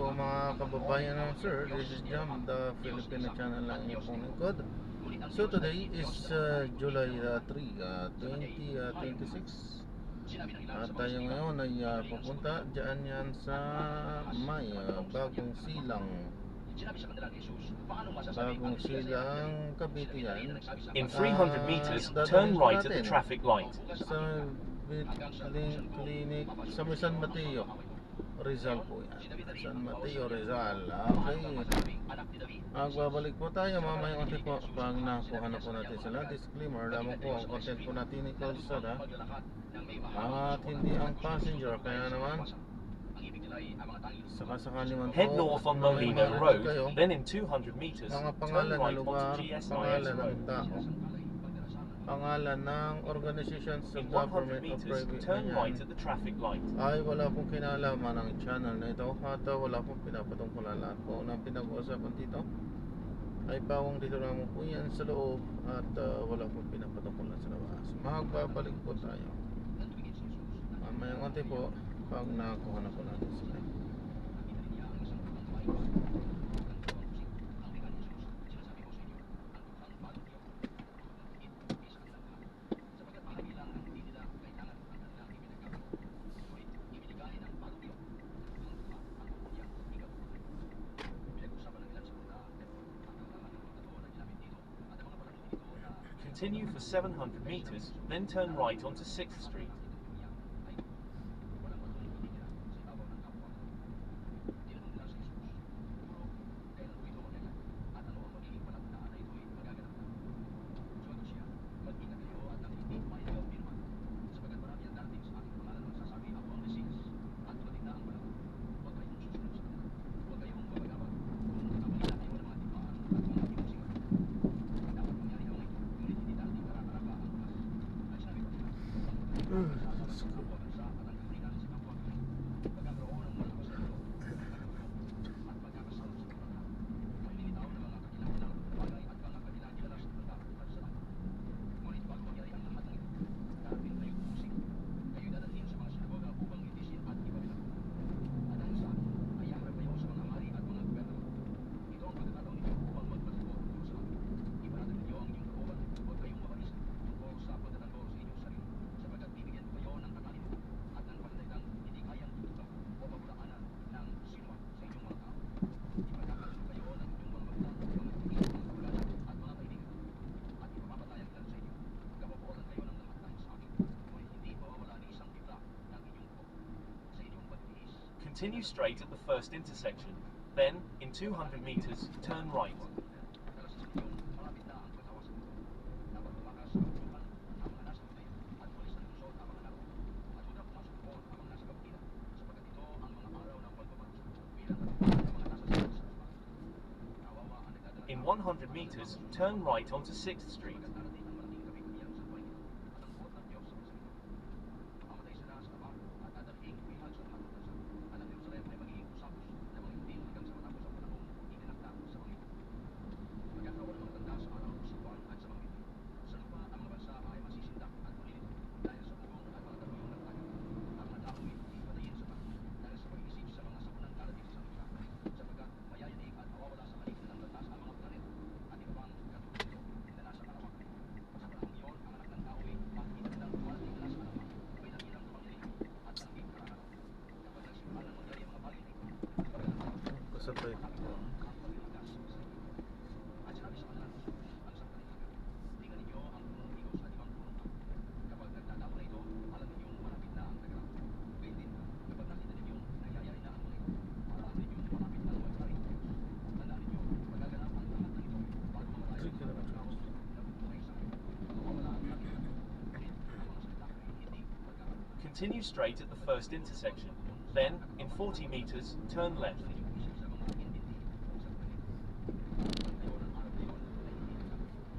po mga kababayan ng sir, this is Jam, the Filipino channel lang yung pong lingkod. So today is July 3, 2026. At tayo ngayon ay pupunta dyan yan sa may bagong silang Cavite yan. In 300 meters, turn right at the traffic light. Sa clinic sa San Mateo Rizal po yan. San Mateo Rizal. Okay. Magbabalik po tayo mamaya konti po pag nakuha na po natin sila. Disclaimer lamang po ang content po natin ni Kalsada at hindi ang passenger. Kaya naman sakasakali man po, head north on Molino Road, then in 200 meters, mga turn pangalan na right lugar, onto GS pangalan Road. ng tao, pangalan ng organization sa In 100 government o meters, private turn na right yan, at the traffic light. ay wala pong kinalaman ng channel na ito at wala pong pinapatungkulan. Lahat po ng pinag-uusapan dito ay pawang dito naman po yan sa loob at wala pong pinapatungkulan sa labas. Magbabalik po tayo mamaya konti po pag nakuha na po natin sila. Continue for 700 meters, then turn right onto 6th Street. Continue straight at the first intersection, then, in 200 meters, turn right. In 100 meters, turn right onto 6th Street. Kasabay. Continue straight at the first intersection, then, in 40 meters, turn left.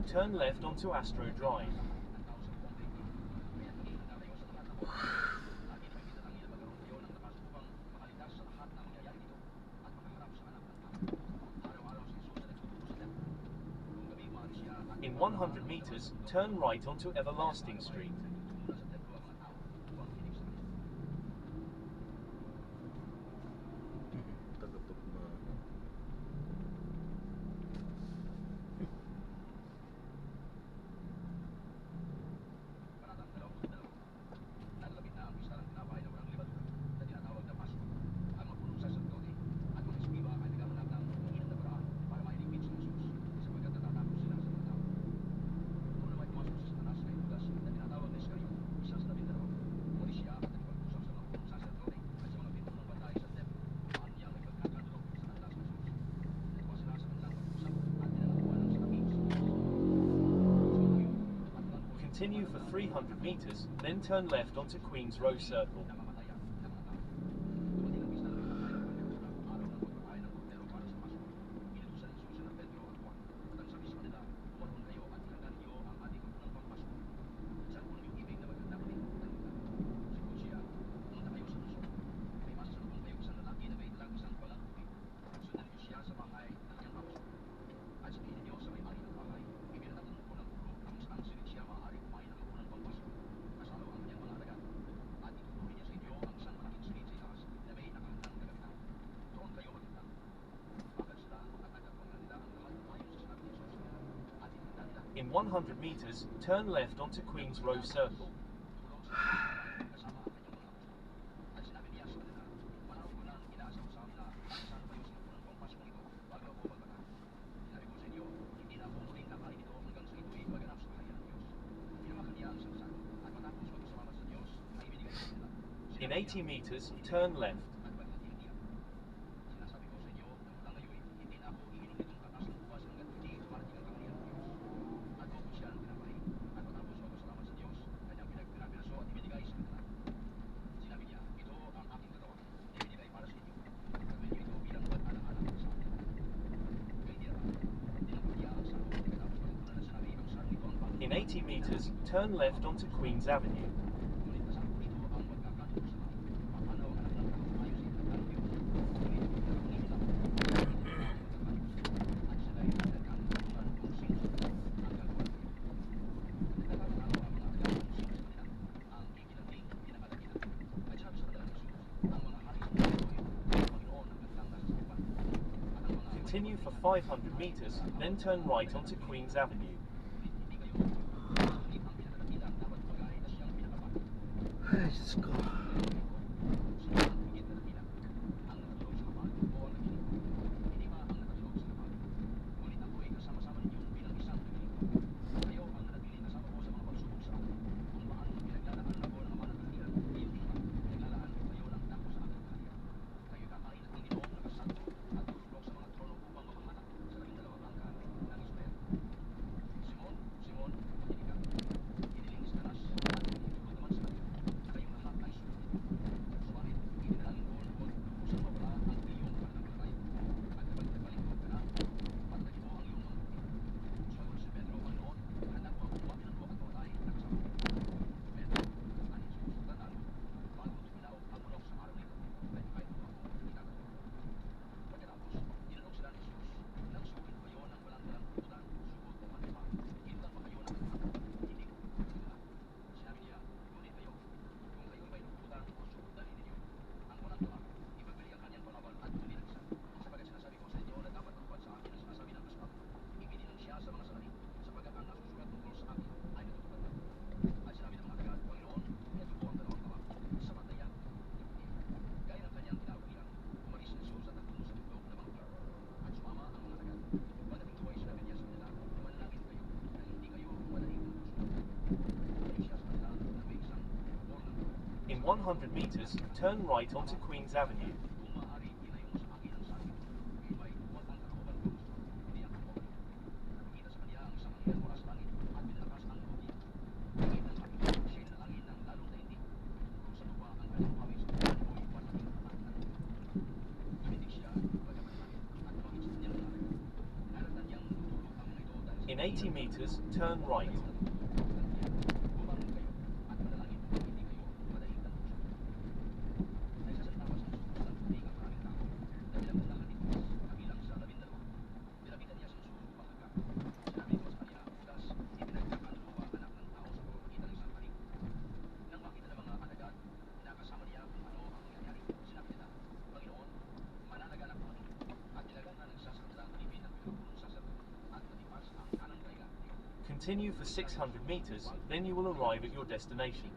Turn left onto Astro Drive. In 100 meters, turn right onto Everlasting Street. Continue for 300 meters, then turn left onto Queen's Row Circle. In 100 meters, turn left onto Queen's Row Circle. In 80 meters, turn left. In 80 meters, turn left onto Queen's Avenue. Continue for 500 meters, then turn right onto Queen's Avenue. Let's go. In 100 meters, turn right onto Queen's Avenue. In 80 meters, turn right. Continue for 600 meters, then you will arrive at your destination.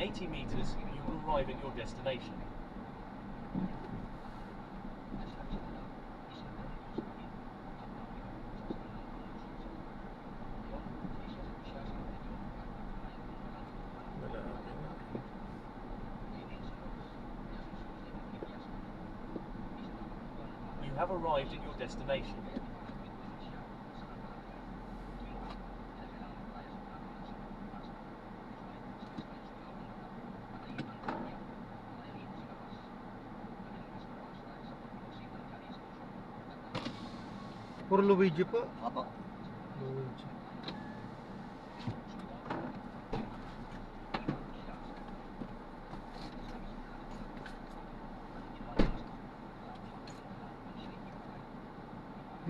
80 meters, you will arrive at your destination. You have arrived at your destination. Puro Luigi po. Opo. Luigi.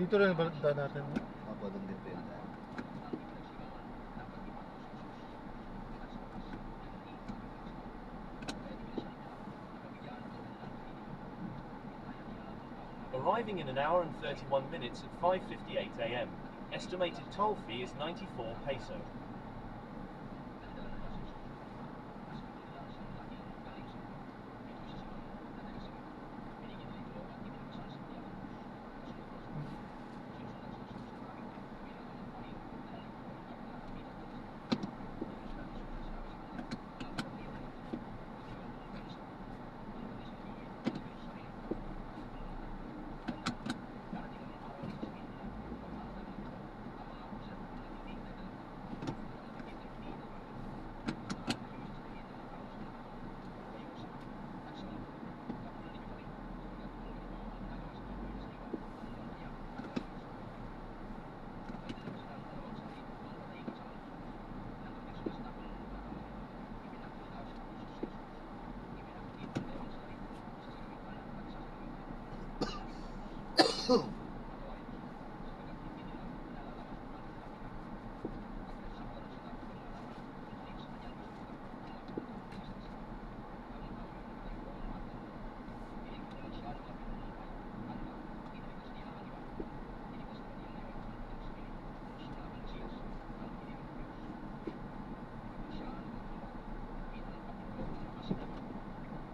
Dito rin ba natin? Opo, doon din po yung daan. Arriving in an hour and 31 minutes at 5:58 a.m. Estimated toll fee is 94 peso.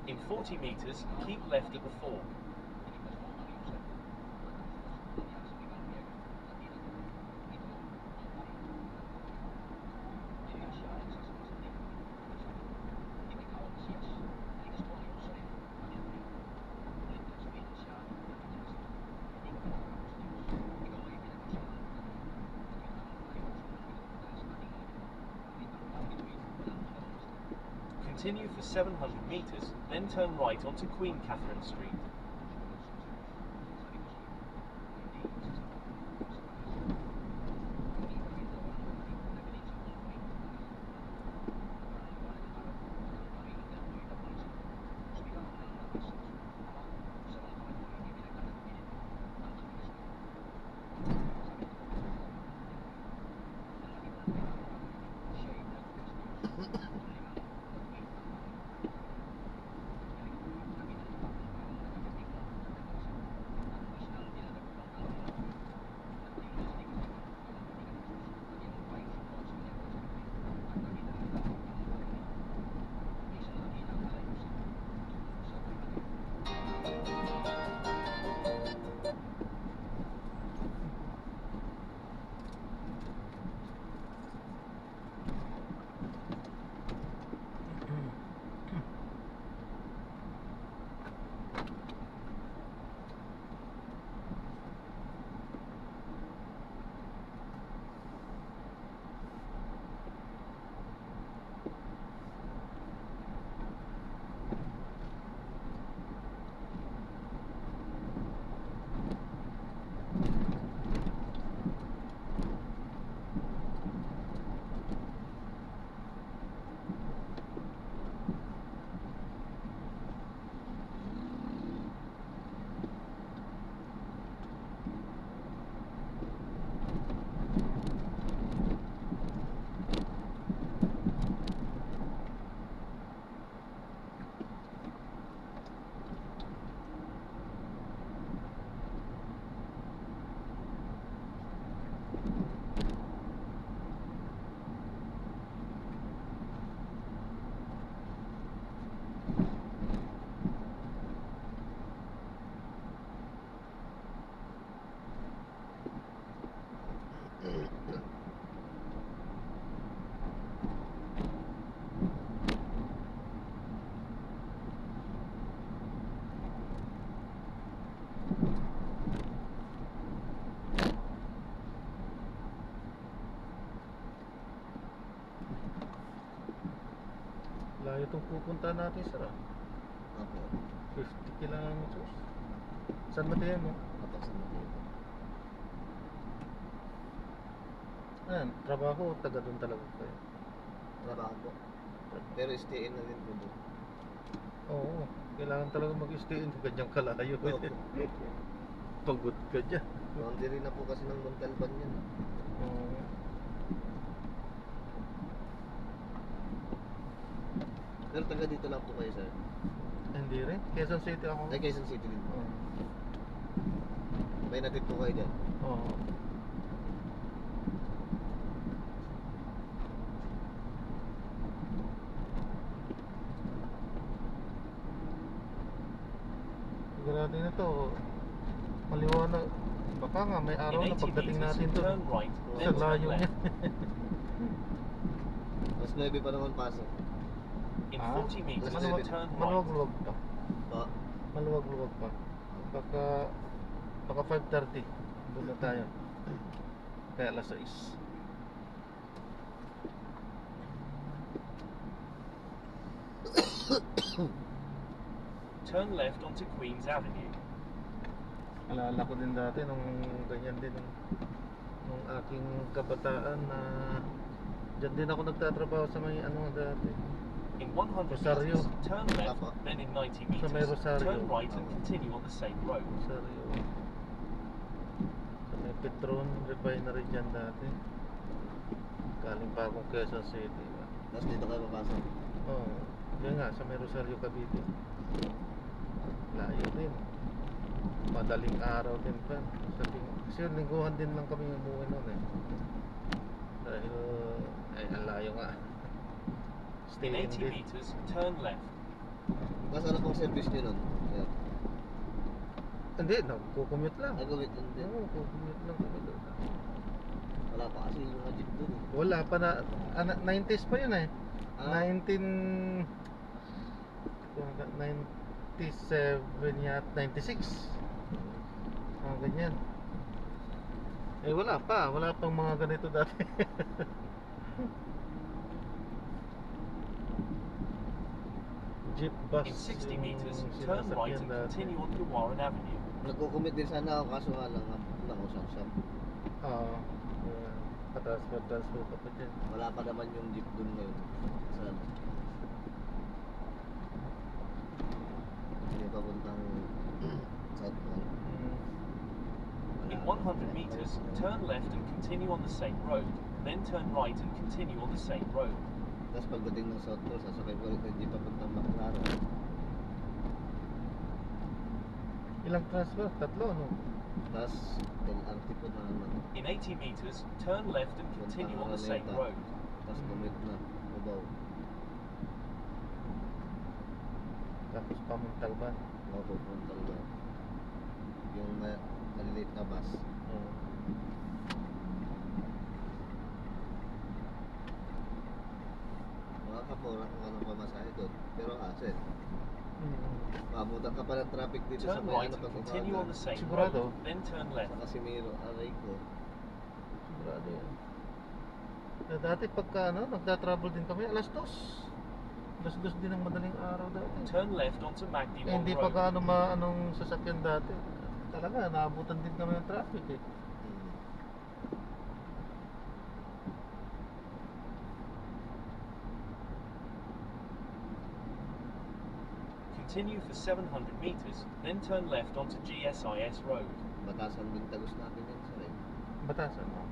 In 40 meters, keep left at the fork. Continue for 700 meters, then turn right onto Queen Catherine Street. pupunta natin sir. Opo. 50 kilometers. San Mateo mo? Opo, San Mateo. Ayan, trabaho, taga doon talaga kayo. Trabaho po. Pero stay in na rin po doon. Oo, kailangan talaga mag-stay in ganyang kalayo. Opo. Pagod ka dyan. Boundary na po kasi ng Montalban yan. Oo. Pero taga dito lang po kayo, sir. Hindi rin, Quezon City ako. Ay, Quezon City din po. Oo. May natin po kayo dyan. Oo. Sigurado na to, maliwanag. Baka nga may araw In na 80 pagdating meters, natin doon. turn right, Sa then turn layo niya. left. Mas 9 pa naman pasok. In Ah, 40 meters, maluwag- turn right. Maluwag-luwag pa. Pa. Maluwag-luwag pa. Baka 5:30. Doon na tayo. Kaya alas 6. Turn left onto Queens Avenue. Alala ko din dati nung ganyan din nung aking kabataan na dyan din ako nagtatrabaho sa may ano dati. In 100 Rosario. meters, turn left, Tapa. then in 90 Sa may meters, Rosario. turn right and continue on the same road. Rosario. Sa may Petron Refinery dyan dati. Galing pa akong Quezon City. Tapos dito kayo papasok. Oo. Yan nga, sa may Rosario Cavite. Layo din. Madaling araw din pa. Kasi yung lingguhan din lang kami umuwi noon eh. Dahil, ay, ang layo nga. Stay In in 80 din. meters, turn left. Tapos ano pong service nyo nun? Sir? Hindi, nagko-commute lang. Ay, gawin nun din. Oo, commute lang kami doon. Wala pa kasi yung mga jeep dun eh. Wala pa na, 90s pa yun eh. Ah. 97 yat, 96. Ganyan. Eh wala pang mga ganito dati. Jeep bus. In 60 yung meters, turn right sinasakyan and dati. continue on to Warren Avenue. Nagko-commit din sana ako kaso nga lang ako usap-usap. Oo. Patas po pa dyan. Wala pa naman yung jeep dun ngayon. Sa hindi pa puntang South Mall. In 100 meters, turn left and continue on the same road. Then turn right and continue on the same road. Tapos pagdating ng South Mall, sasakay ko ulit ng jeep papuntang Baclaran. Ilang transfer? Tatlo, no? Tapos LRT po na naman. In 80 meters, turn left and continue on the same road. Tapos commit na. Ubaw. Tapos Pamuntalban. Ako pupunta ba? Yung maliliit na bus. Oo. Makakapura kung anong pamasahe doon. Pero hassle. Mm. Mabutan ka pa ng traffic dito sa Turn may right ano and pag continue on the same Sigurado? road. Then turn Sa left. Casimiro, aray ko. Sigurado yan. Dati pagka nagta-travel din kami, alas 2. Alas 2 din ang madaling araw dati. Turn left onto Magdi Eh, hindi pa Road. gaano anong sasakyan dati. Talaga, naabutan din kami ng traffic eh. Continue for 700 meters, then turn left onto GSIS Road. Batasan din tagos natin yan sa rin. Batasan, no?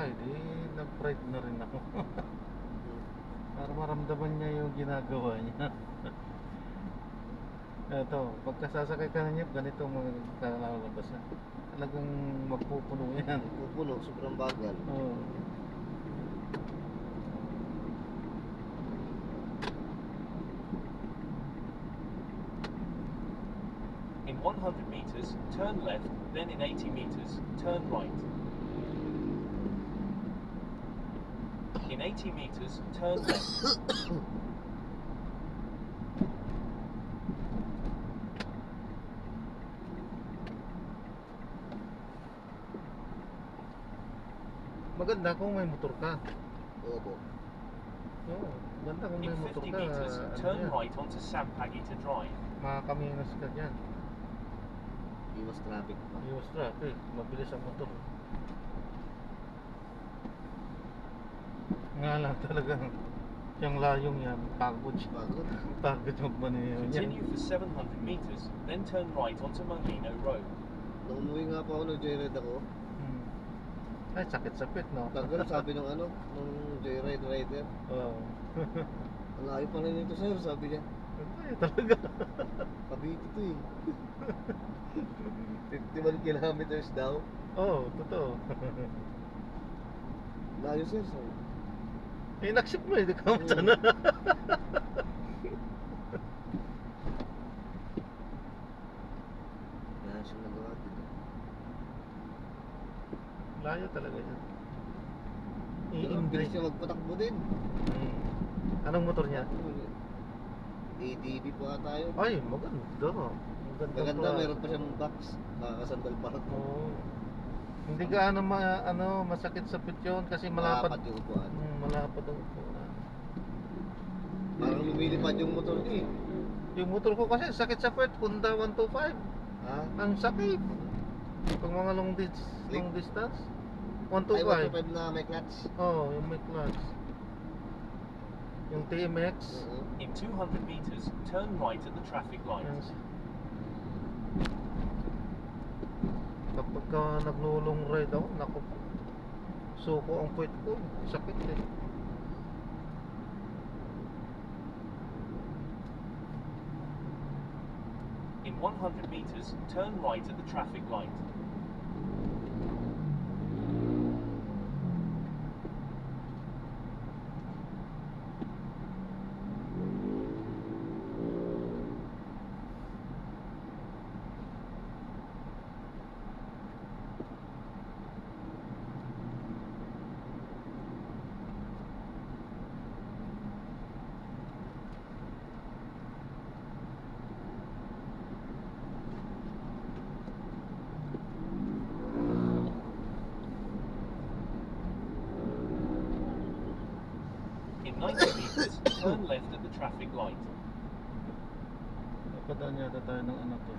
Ay, di nag-pride na rin ako. Para maramdaman niya yung ginagawa niya. Ito, pagka sasakay ka na niya, ganito magkakalabas na. Talagang magpupuno yan. Pupuno, sobrang bagal. Oo. In 100 meters, turn left, then in 80 meters, turn right. In 80 meters, turn left. Maganda kung may motor ka. Opo. Oo, ganda kung In may motor 50 ka. meters, Ano turn yan, right onto Sampaguita Drive. makakaminos ka dyan. Iwas traffic pa. Iwas traffic, mabilis ang motor. Nga lang talaga, yung layong yan, pagod siya. Pagod. Pagod yung maniyo niya. Continue for 700 meters, then turn right onto Molino Road. Nung umuwi nga po ako, nag-joyride ako. Ay, sakit-sakit, no? Tagal, sabi nung ano, nung joyride rider. Oo. Ang layo pa rin ito sir, sabi niya. Ay, talaga. Cavite to eh. 51 kilometers daw. Oo, totoo. Layo sir, sabi. Eh, naksip mo, hindi ka sana. Yan siya nagawa dito. Layo talaga yan. Pero ang bilis niya magpatakbo din. Anong motor niya? ADB po ata yun. Ay, maganda. Maganda, meron pa siyang box. Nakakasandal pa ako. Oo. Hindi ka masakit sa pityon kasi malapad. Malapad yung upuan. Malapad ang upuan. Parang lumilipad yung motor niya eh. Yung motor ko kasi sakit sa puwet, Honda 125. Ha? Ang sakit. Pag mga long distance. 125. Ay, 125 na may clutch. Oh, yung may clutch. Yung TMX. In 200 meters, turn right at the traffic light. Yan. Kapag ka naglo-long ride ako, naku, suko ang puwet ko. Sakit eh. In 100 meters, turn right at the traffic light. In 90 meters, turn left at the traffic light. Napadaan yata tayo ng ano to.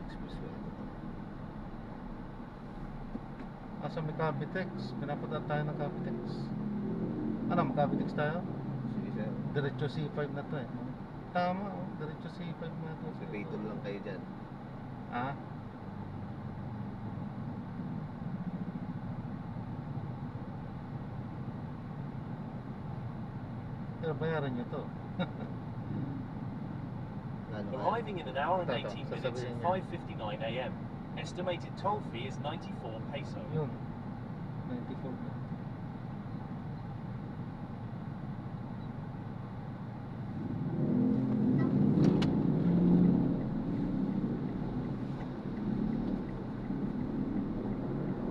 Expressway ito to. Asa may Cavitex. Pinapadaan tayo ng Cavitex. Ano, mag-Cavitex tayo? Sige sir. Diretso C5 na to eh. Tama, oh. Diretso C5 na to. Sa Payton lang kayo dyan. Ah? Pero bayaran nyo to. Ano ka? Arriving in an hour and Tata, 18 minutes at sasabihin 5:59 a.m. Estimated toll fee is 94 peso. Yun. 94 na.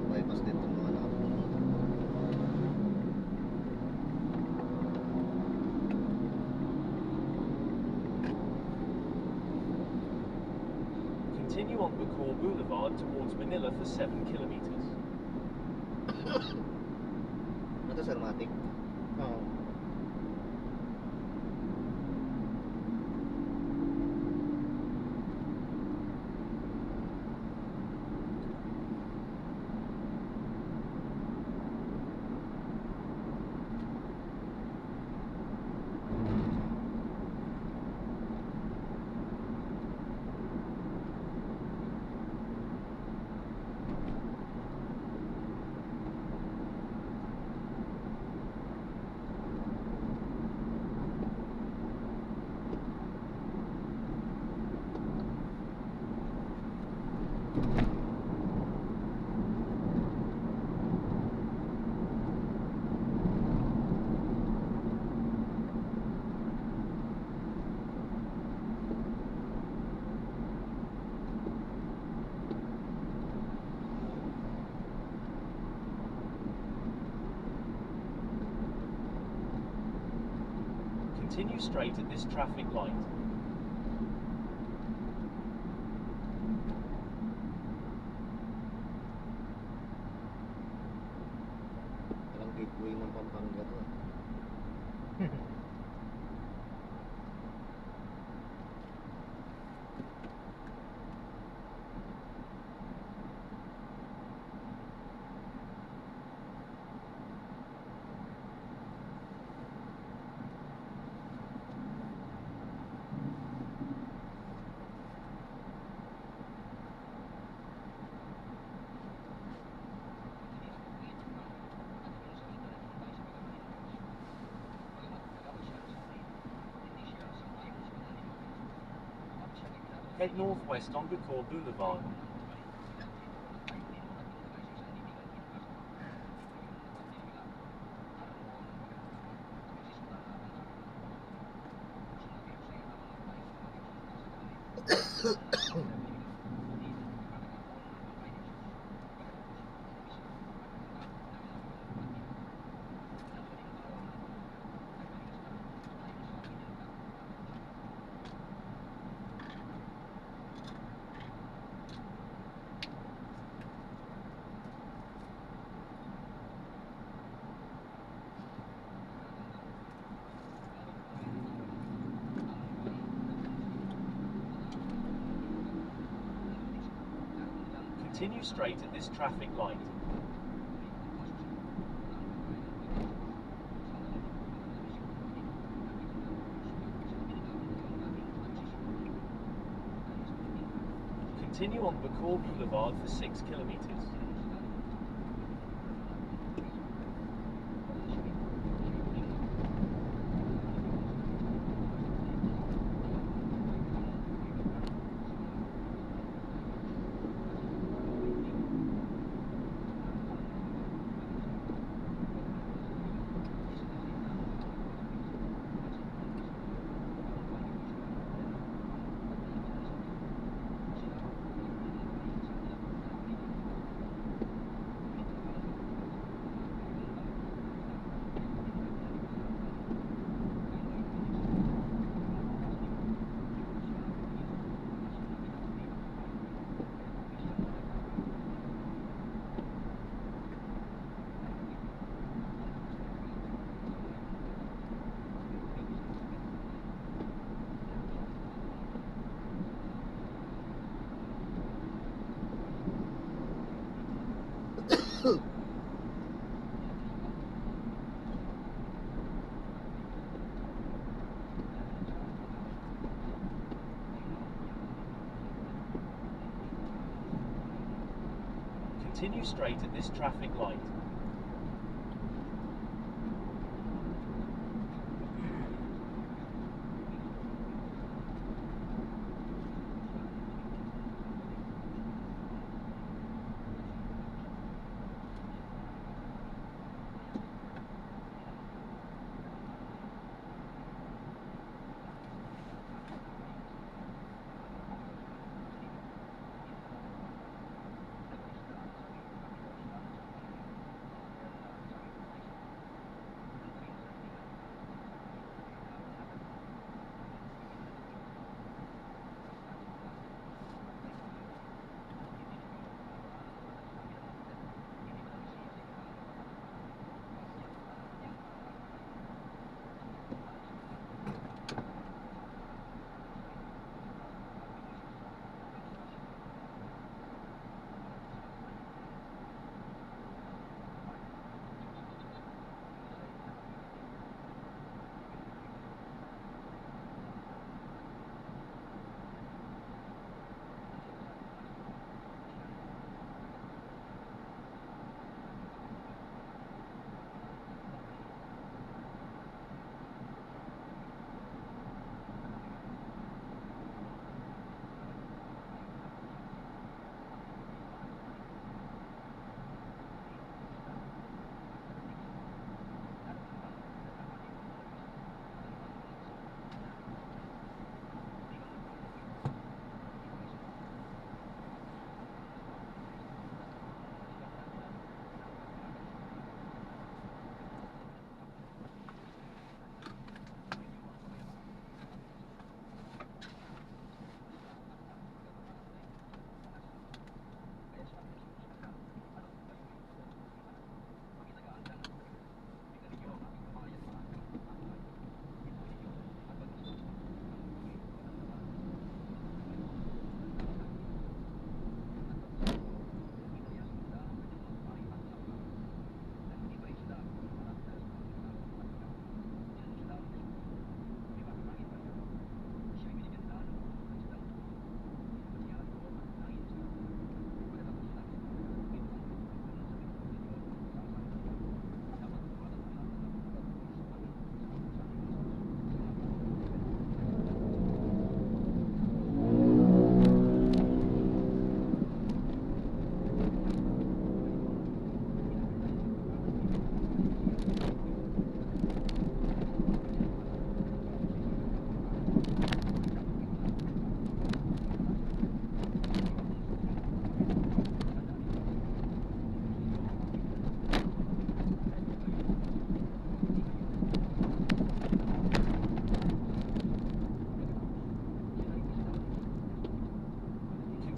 Bypass din itong mga nakapunong motor. Continue on Bacoor Boulevard towards Manila for 7 kilometers. Ano to sir, Matic? Oo. Continue straight at this traffic light. Parang gateway ng Pampanga to. Head northwest on Bacor Boulevard. Continue straight at this traffic light. Continue on Bacor Boulevard for 6 kilometers. Continue straight at this traffic light.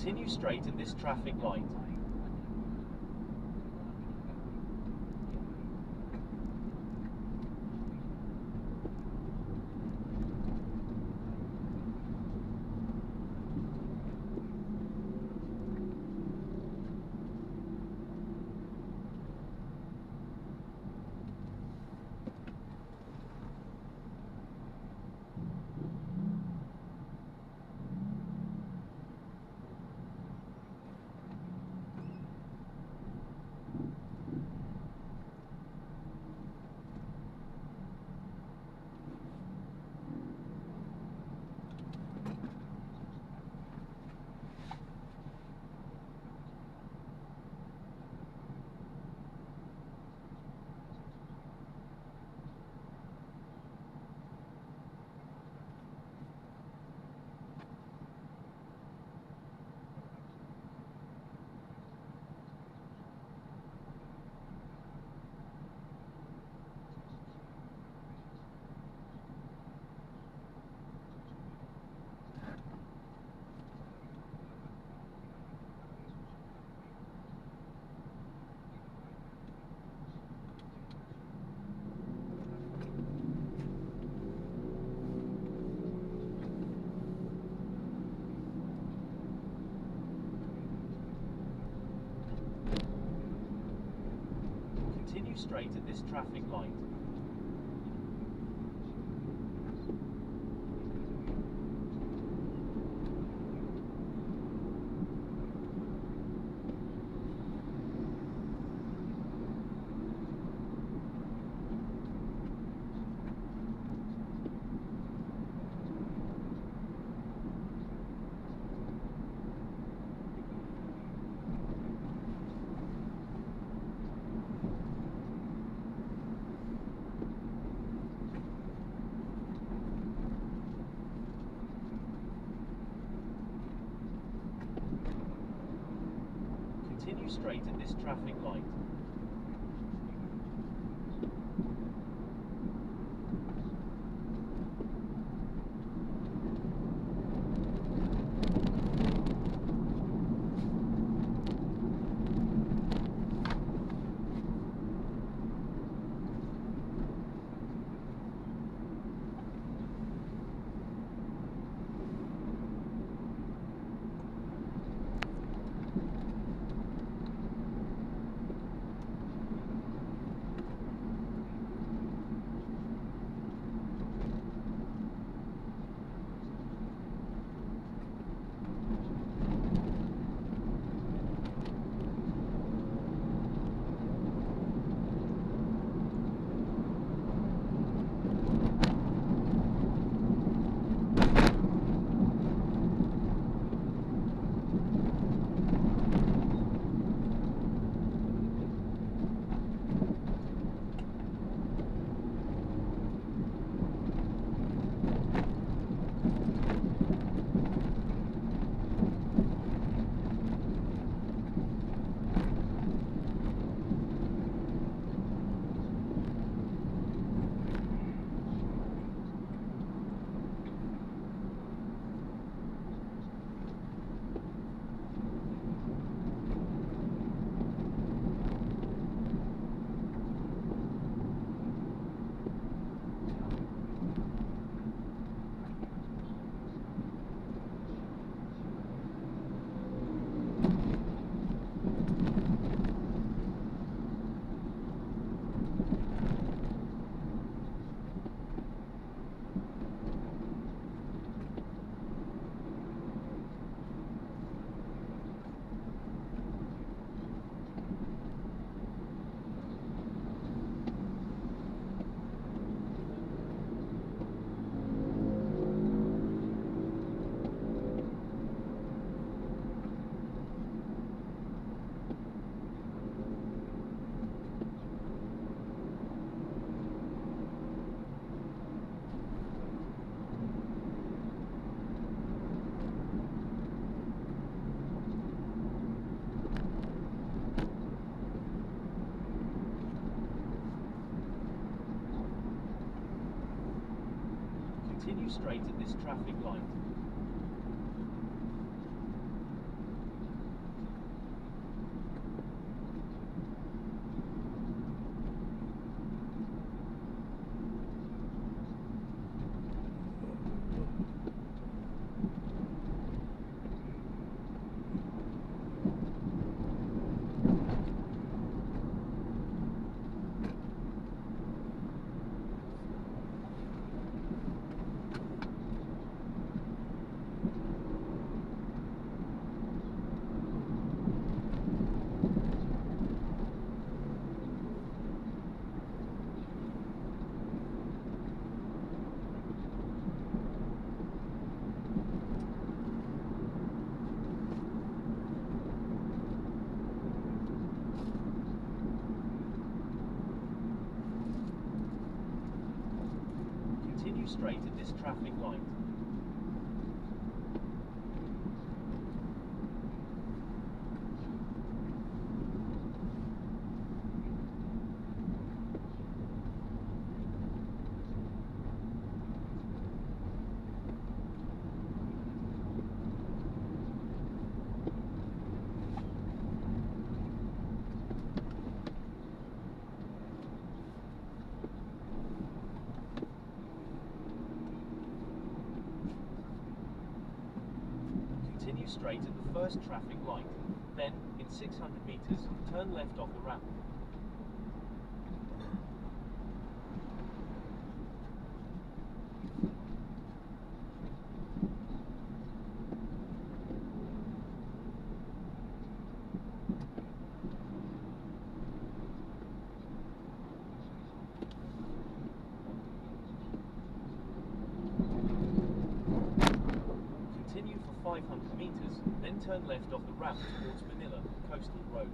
Continue straight at this traffic light. Continue straight at this traffic light. Continue straight at this traffic light. Continue straight at this traffic light. straight at this traffic light. Continue straight at the first traffic light. Then, in 600 meters, turn left off the ramp. Continue for 500 meters, then turn left off the ramp towards Manila, Coastal Road.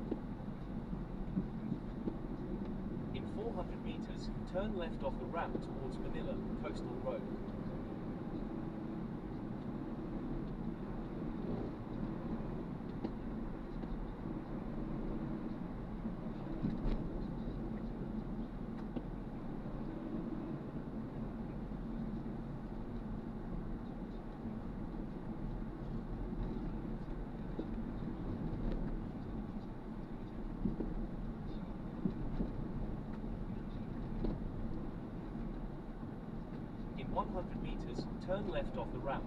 In 400 meters, turn left off the ramp towards Manila, Coastal Road. In 100 meters, turn left off the ramp.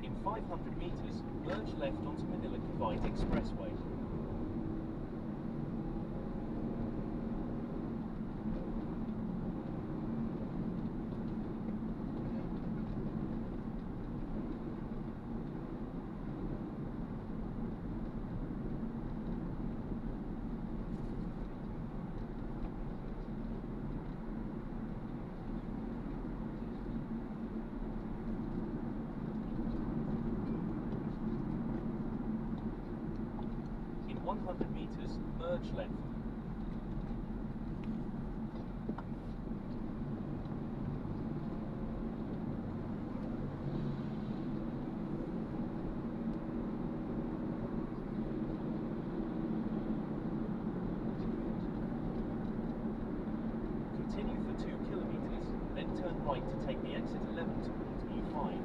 In 500 meters, merge left onto Manila Cavite Expressway. In 100 meters, merge left. Continue for 2 kilometers, then turn right to take the exit 11 towards E5.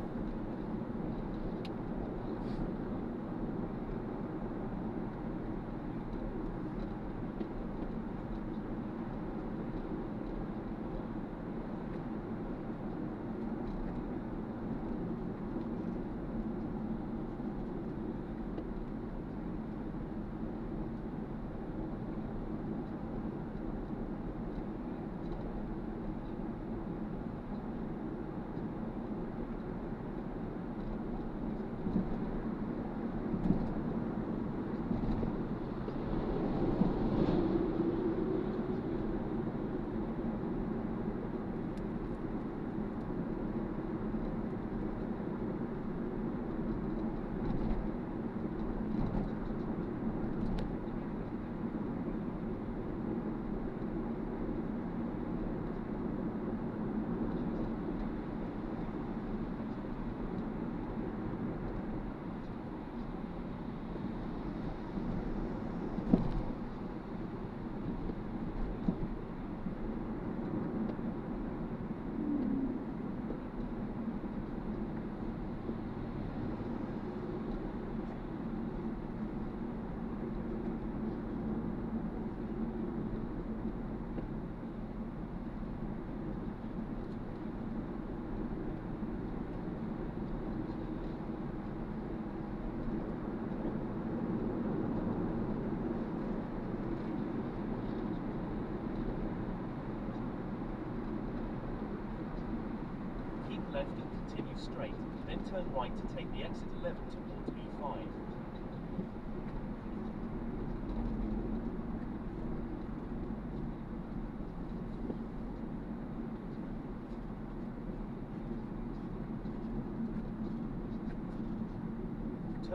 Left and continue straight, then turn right to take the exit 11 towards E5.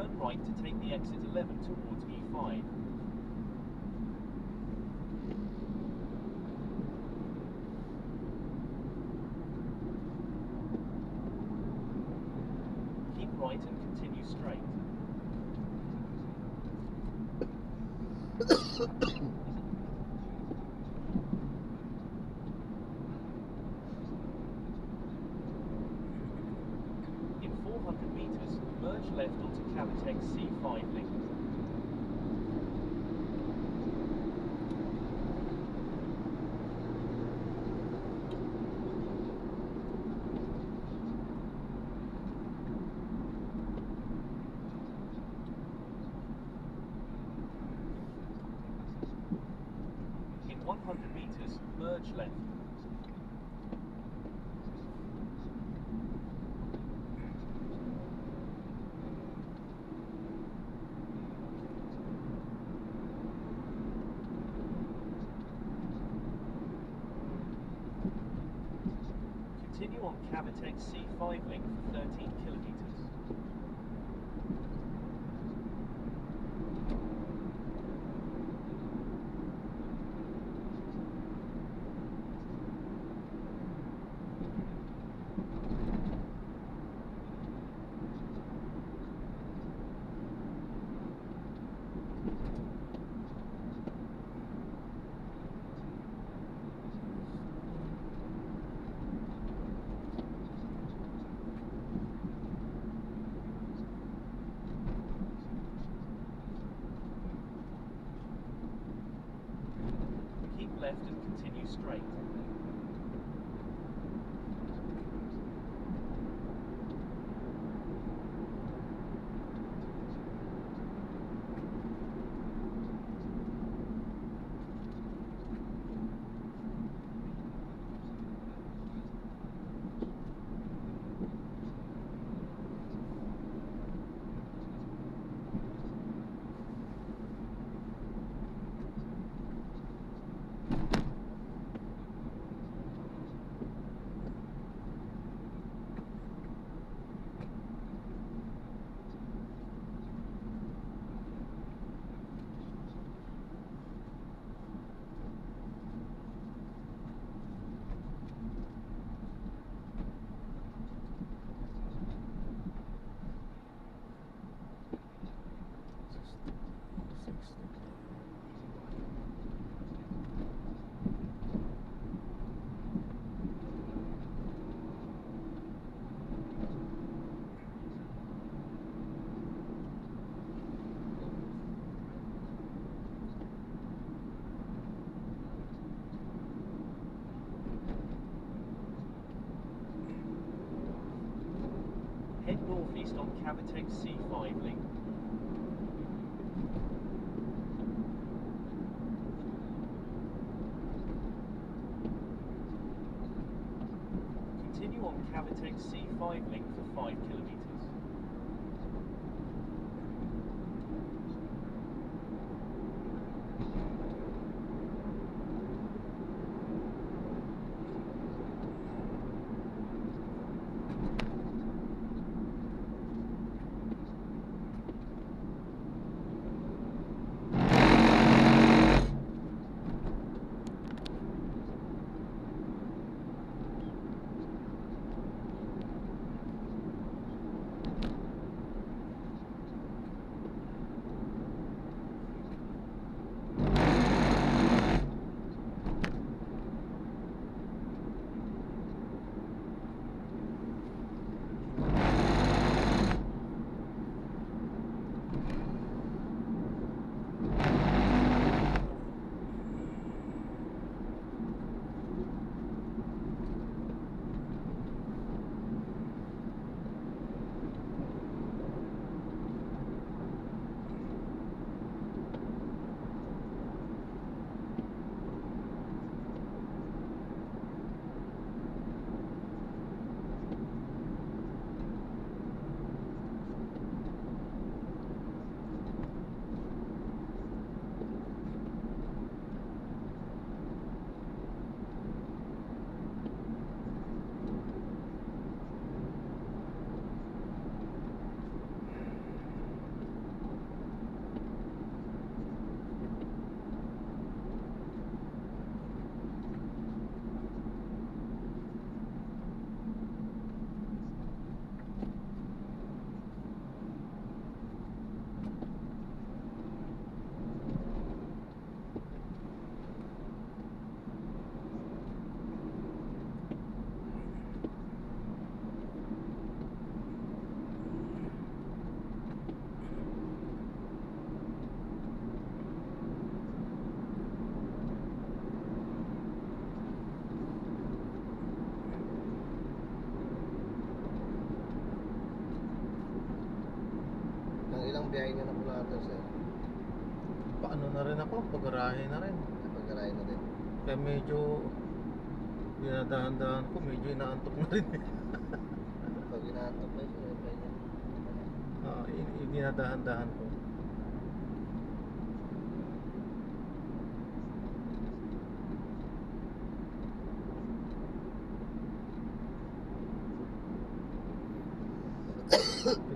turn right to take the exit 11 towards E5. Keep right and continue straight. In 400 meters, merge left onto Cavitex C5 link. In 100 meters, merge left. Continue on Cavitex C5 link for 13 kilometers. Keep left and continue straight. Head northeast on Cavitex C5 link. Continue on Cavitex C5 link for 5 kilometers. ang biyahe niya na Pulato, sir. Paano na rin ako, pag-arahe na rin. Napag-arahe na din. Kaya medyo dinadahan-dahan ko, medyo inaantok na rin. Pag inaantok pa yun, sir, niya. Dinadahan-dahan ko.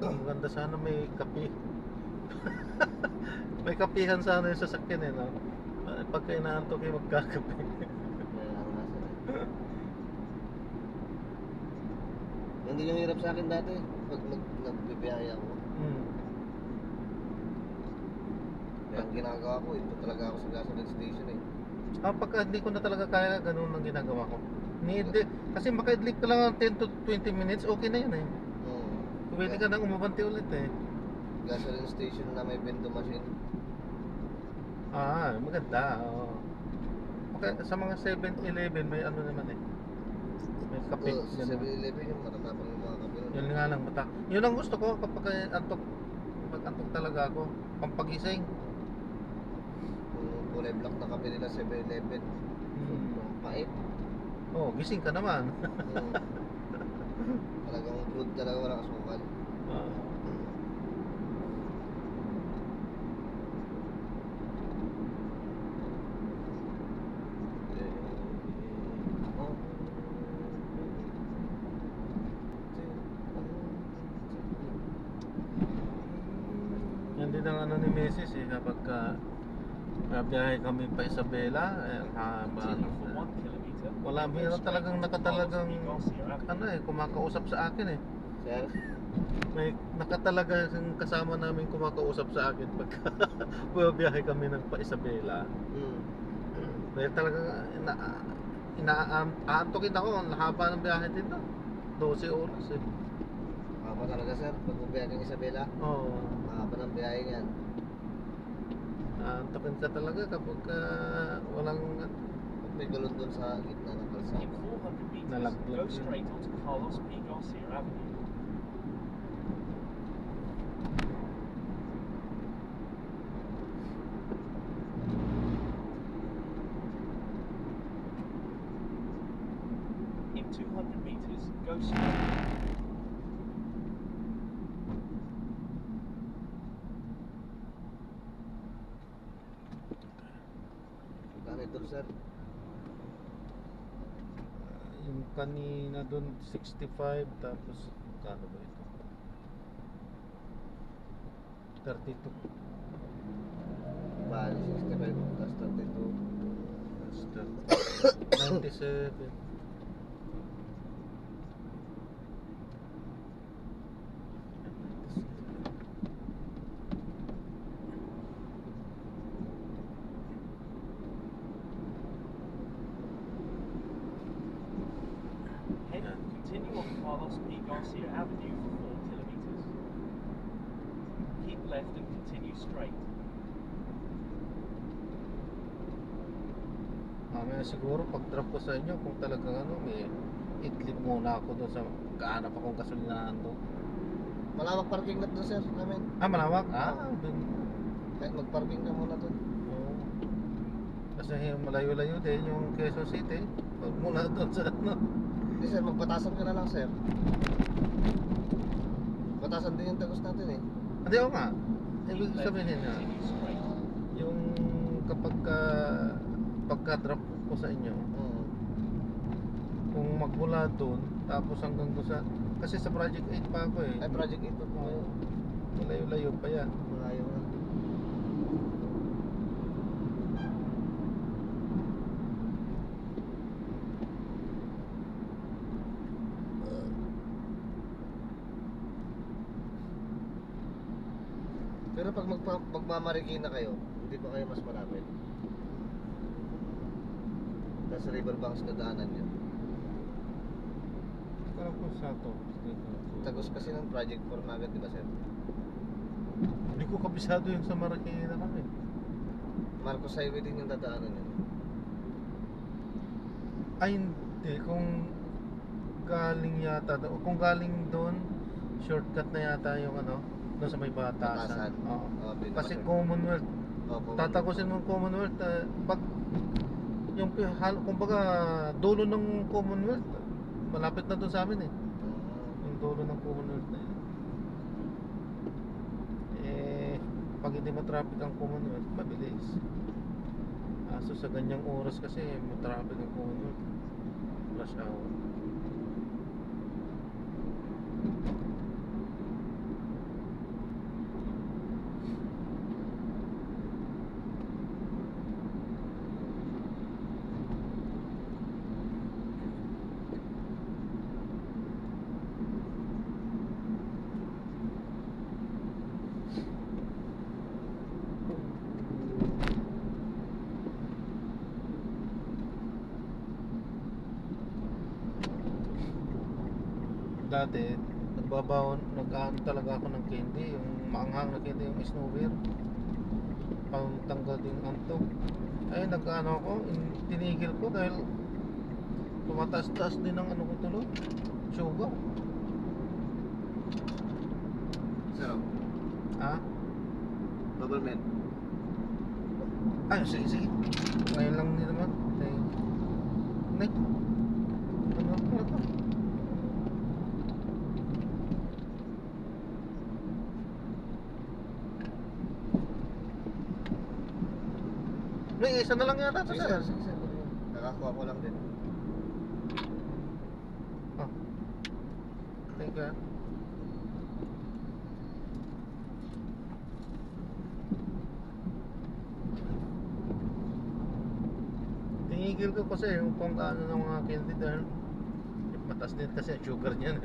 Maganda sana may kape. May kapihan sana yung sasakyan eh, no? Pagka inaantok kayo magkakape. Kaya lang nga, sir. Yan din yung hirap sa akin dati. Pag nagbibiyahe ako. Kaya ang ginagawa ko, ito talaga ako sa gasoline station eh. Pagka hindi ko na talaga kaya, ganun ang ginagawa ko. Kasi makaidlip ka lang ng 10 to 20 minutes, okay na yun eh. Pwede ka nang umabanti ulit eh. Gasoline station na may vendo machine. Maganda. Oo. Okay, sa mga 7-Eleven may ano naman eh. May kape. Sa ganun. 7-Eleven yung matatapang yung mga kape nun. Yun nga lang mata. Yun ang gusto ko kapag antok. Pag antok talaga ako, pampagising. Yung kulay black na kape nila 7-Eleven. Pait. Oh, gising ka naman. Talagang brood talaga, walang asukal. Yan din ang ano ni Mrs. eh, kapag biyahe kami pa Isabela, ang haba. Continue for 1 kilometer. Wala, mayroon talagang nakatalagang kumakausap sa akin eh. Sir? May nakatalagang kasama namin kumakausap sa akin pagka bumabiyahe kami ng pa Isabela. Dahil talagang aantokin ako, ang haba ng biyahe dito. 12 oras eh. Mahaba talaga, sir. Pag bubiyahe kang Isabela, Oo. mahaba ng biyahe niyan. Aantokin ka talaga kapag walang Pag may gulong dun sa gitna ng kalsada. In 400 meters, Nalaglag go yun. straight onto Carlos P. Garcia Avenue. In 200 meters, go straight. Ganito, sir. yung kanina doon 65 tapos kano ba ito? 32. Bali, 65 plus 32. That's 97. Continue on Carlos P. Garcia Avenue for 4 kilometers. Keep left and continue straight. Mamaya siguro pag drop ko sa inyo kung talagang ano, may idlip muna ako doon sa kaanap akong gasolinahan doon. Malawak parking lot doon, sir, namin. Malawak? Doon. Kahit mag-parking ka muna doon. Oo. Kasi malayo-layo din yung Quezon City. Pag mula doon sa ano. Hindi, sir, magbatasan ka na lang, sir. Batasan din yung tagos natin eh. Hindi, oo nga. Keep Ibig left sabihin and na, continue straight. yung kapag pagka-drop ko sa inyo, kung magmula doon, tapos hanggang doon sa, kasi sa Project 8 pa ako eh. Ay, Project 8 po kayo. Malayo-layo pa yan. Malayo na. Pero pag magmamarikina kayo, hindi pa kayo mas malapit. Nasa Riverbanks na daanan nyo. Parang kung sa to. Tagos kasi ng Project 4 na agad, di ba, sir? Hindi ko kabisado yung sa Marikina kami. Marcos Highway din yung dadaanan nyo. Ay hindi, kung galing yata, kung galing doon, shortcut na yata yung ano, doon sa may batasan. Batasan. Oo. Kasi pinaka- Commonwealth, Opo. tatakusin mo yung Commonwealth, pag yung kumbaga dulo ng Commonwealth, malapit na doon sa amin eh. Yung dulo ng Commonwealth na yun. Pag hindi matraffic ang Commonwealth, mabilis. So sa ganyang oras kasi matraffic ang Commonwealth, rush hour. Dati nag-ano talaga ako ng candy, yung maanghang na candy, yung Snower, pangtanggal din antok. Ay nag-ano ako, tinigil ko dahil tumataas-taas din ang ano ko tuloy, sugar. Sarap. Ha? Bubble mint. Ay sige ngayon lang din naman. Next ano pala to? May isa na lang yata to, Sige, sir. sir. Sige, sir. Nakakuha ko lang din. Oh. Thank you. Tinigil ko kasi yung kung ano ng mga candy dahil mataas din kasi ang sugar niyan.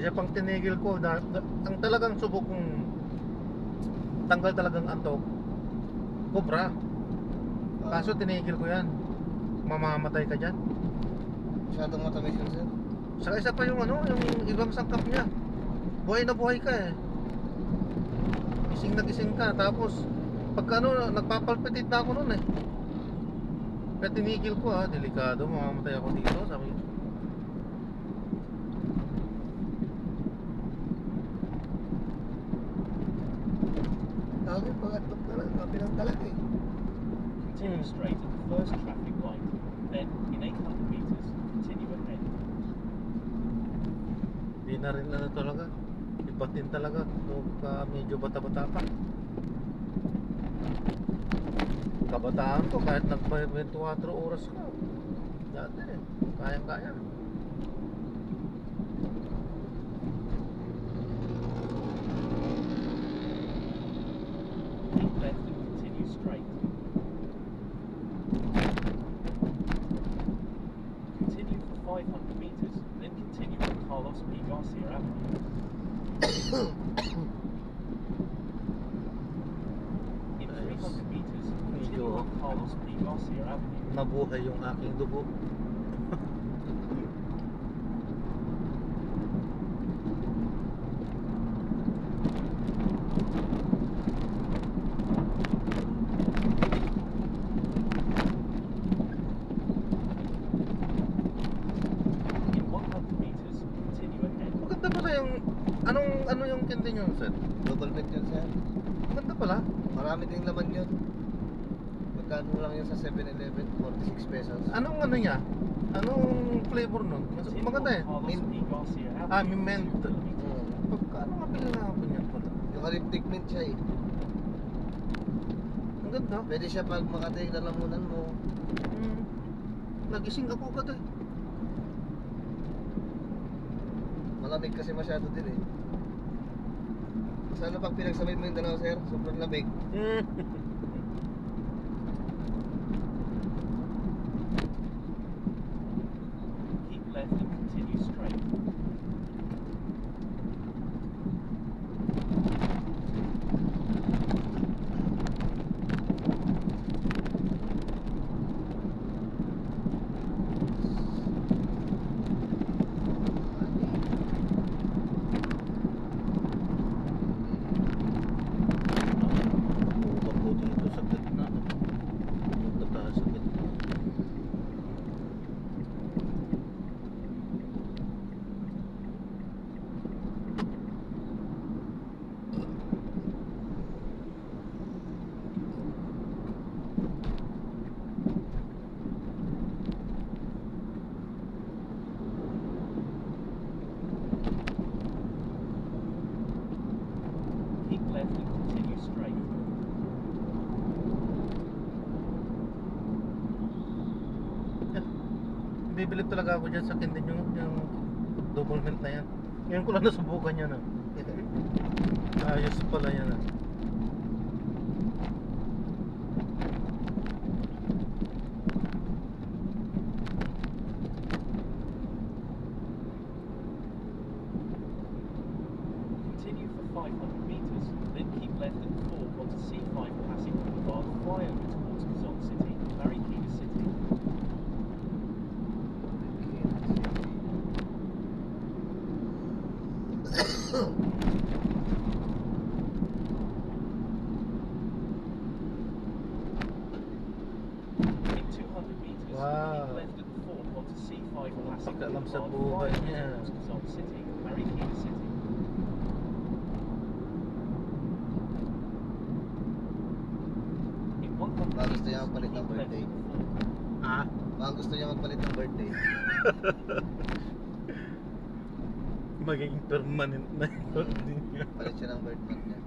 Isa pang tinigil ko ang talagang subok kong tanggal talagang antok, Cobra. Kaso tinigil ko yan, mamamatay ka dyan. Masyadong matamis yun, sir. Saka isa pa yung ano, yung ibang sangkap niya, buhay na buhay ka eh. Gising na gising ka, tapos pagka ano, nagpapalpitit na ako nun eh. Kaya tinigil ko delikado, mamamatay ako dito, sabi ko. Dami, pangatlong talaga. Kapilang talaga eh. Continue straight at the first traffic light. Then, in 800 meters, continue ahead. Hindi na rin ano talaga, ibatin talaga kung medyo bata-bata pa. Kabataan ko kahit nag-24 oras ko, dati kayang-kaya. Keep left and continue straight. Continue for 500 meters, then continue on Carlos P. Garcia Avenue. In 300 meters, continue on Carlos P. Garcia Avenue. Nabuhay yung aking dugo. In 100 meters, continue ahead. Maganda pala yung ano yung candy nyo, sir? Double mint yun, sir. Maganda pala. Marami ding laman yun. Magkano lang yun sa 7-Eleven? 46 pesos. Anong ano niya? Anong flavor nun? Continue Maganda eh. on Carlos Mint. P. Garcia Avenue. Ah, mint. 2 kilometers. Pagkano nga pala ako niya pala? Yung haliptik mint siya eh. Ang ganda. Pwede siya pag makataig na lamunan mo. Nagising ako agad eh. Malamig kasi masyado din eh. Sana pag pinagsabay mo yung dalawa, sir, sobrang lamig. Keep left and continue straight. Bubak ko dito sa gitna. Magtataas sa gitna. Nabibilib talaga ako dyan sa Kindin yung double mint na yan. Ngayon ko lang nasubukan yan ah. Ayos pala yan ah. Continue for 500 meters, then keep left and fork onto C5 Passing Boulevard, fly over towards Quezon City, Marikina City. In 200 meters, Wow. keep left and fork onto C5 Passing Pagkaalam sa Boulevard, buhay fly niya. over towards Quezon City, Marikina City. In 100 Baka gusto niya meters, magpalit ng keep left birthday. and fork. Ah? Baka gusto niya magpalit ng birthday. Magiging permanent na yun. Palit siya ng birth month niya.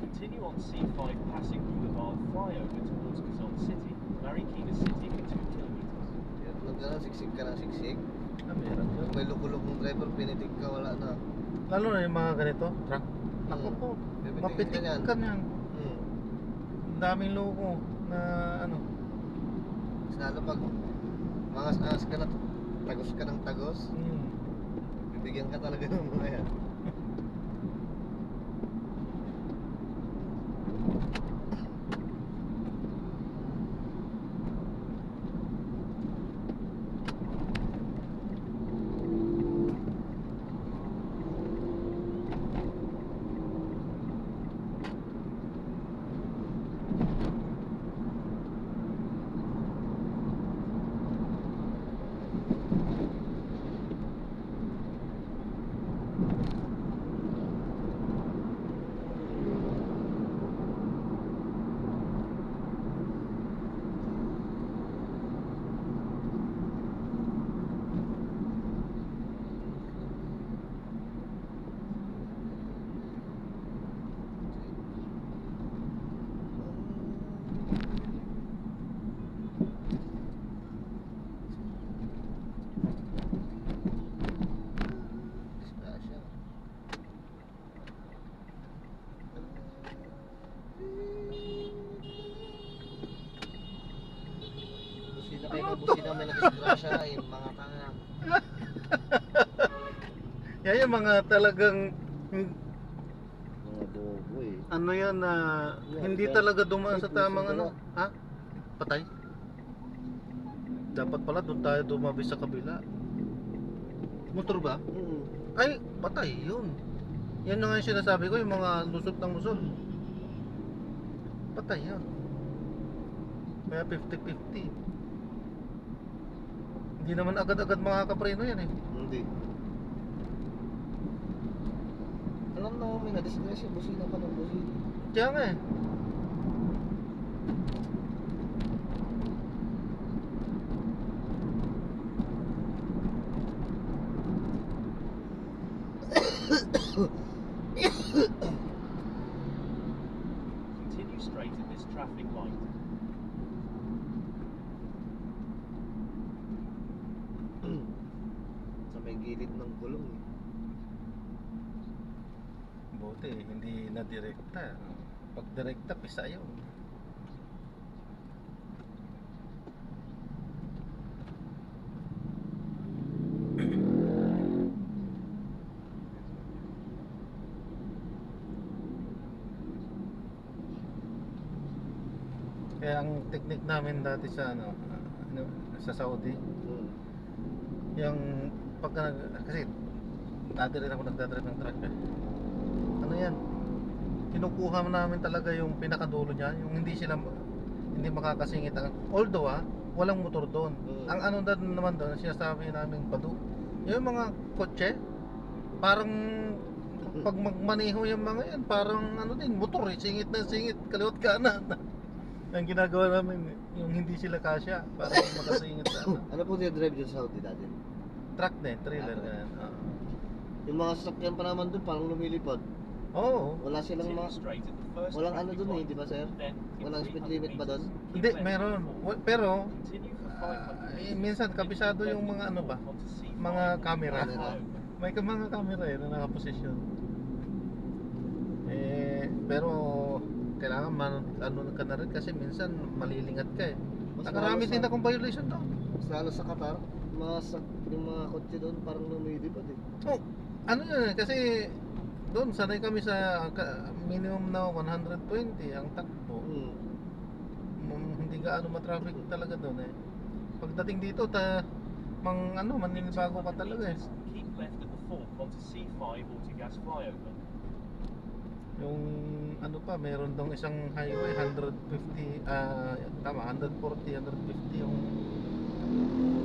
Continue on C5 Passing Boulevard, fly over towards Quezon City, Marikina City for 2 kilometers. Yan, nung gano'n, siksik ka ng siksik. Ah, meron yun. Kung may lukulukong driver, pinitig ka, wala na. Lalo na yung mga ganito, truck. Ako po, Bibitin mapitik ka yan. ka niyan. Hmm. Ang daming loko na ano. Mas lalo pag mangas-angas ka na, tagos ka ng tagos, bibigyan ka talaga ng mga yan. Disgrasya. Busina kayo ng busina, may nadisgrasya, yung mga tanga. Yan yung mga talagang Mga bobo eh. ano yan na hindi Yeah, talaga dumaan sa ay, tamang puso ano. Ha? Patay? Dapat pala doon tayo dumabi sa kabila. Motor ba? Ay, patay yun. Yan na nga yung sinasabi ko, yung mga lusot ng lusot. Patay yun. Kaya 50-50. Hindi naman agad-agad makakapreno yan eh. Hindi. Alam na may nadisgrasya, busina pa ng busina. Kaya nga eh. Continue straight at this traffic light. Sa may gilid ng gulong eh. Buti, hindi na direkta. Pag direkta, pisa yun. Kaya ang technique namin dati sa sa Saudi, yung pagka kasi dati rin ako nagdadrive ng truck eh. Ano yan? Kinukuha namin talaga yung pinakadulo niya, yung hindi makakasingit although walang motor doon. Ang ano naman doon, sinasabi namin padu. Yung mga kotse, parang pag magmaneho yung mga yan, parang ano din, motor eh, singit na singit, kaliwat kanan. Ang ginagawa namin, yung hindi sila kasya, para makasingit sa ano. Ano po drive dyan sa Saudi dati? Truck din, trailer ganyan. Yung mga sasakyan pa naman doon parang lumilipad. Oo. Wala silang Continue mga... straight at the first Walang ano traffic doon eh, light. di ba sir? Then, in Walang speed 300 limit ba doon? meters, keep Hindi, left meron. and fork. Pero, Continue for minsan kabisado yung mga ano ba, mga camera. May mga camera na nakaposisyon. Pero kailangan ano ka na rin kasi minsan malilingat ka eh. Mas Nakarami lalo din sa- akong violation doon. Mas lalo sa Qatar, yung mga kotse doon parang lumilipad eh. Oh, ano yun eh, kasi doon sanay kami sa minimum na 120 ang takbo. Hindi gaano ma-traffic talaga doon eh. Pagdating dito maninibago ka talaga eh. Keep left at the fork onto C5 Autogas flyover. Yung ano pa, meron dong isang highway 150 tama 140, 150 yung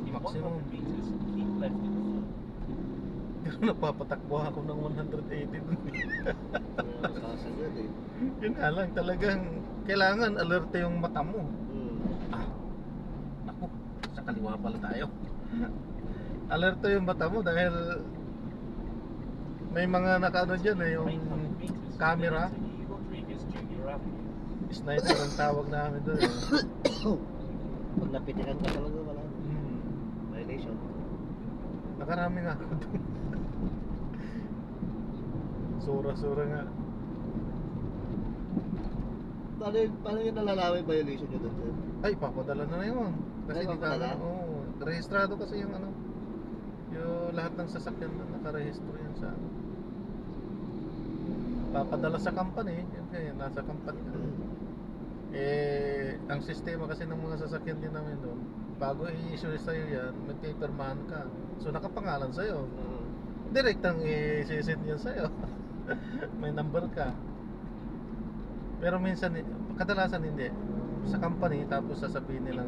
In maximum. 100 meters, keep left at the fork. Pero napapatakbo ako ng 180 dun. Kaya masasagad eh. Yun nga lang, talagang kailangan alerte yung mata mo. Naku, sa kaliwa pala tayo. Alerto yung mata mo dahil may mga nakaano dyan eh, yung 800 meters, camera. to E. Rodriguez Jr. Avenue. Sniper ang tawag namin doon eh. Pag napitikan ka talaga wala. Violation. Nakarami nga ako doon. Sura-sura nga. Paano yung nalalaman yung violation nyo doon, sir? Ay, papadala na yun. Kasi Ay, di ka papadala? oo. Rehistrado kasi yung ano, yung lahat ng sasakyan na nakarehistro yan sa ano. Papadala sa company, yun kaya nasa company ka. Ang sistema kasi ng mga sasakyan din namin doon, bago i-issue sa'yo yan, may paperman ka. So nakapangalan sa'yo. Direktang i-send yan sa'yo. May number ka. Pero minsan, kadalasan hindi. Sa company, tapos sasabihin nilang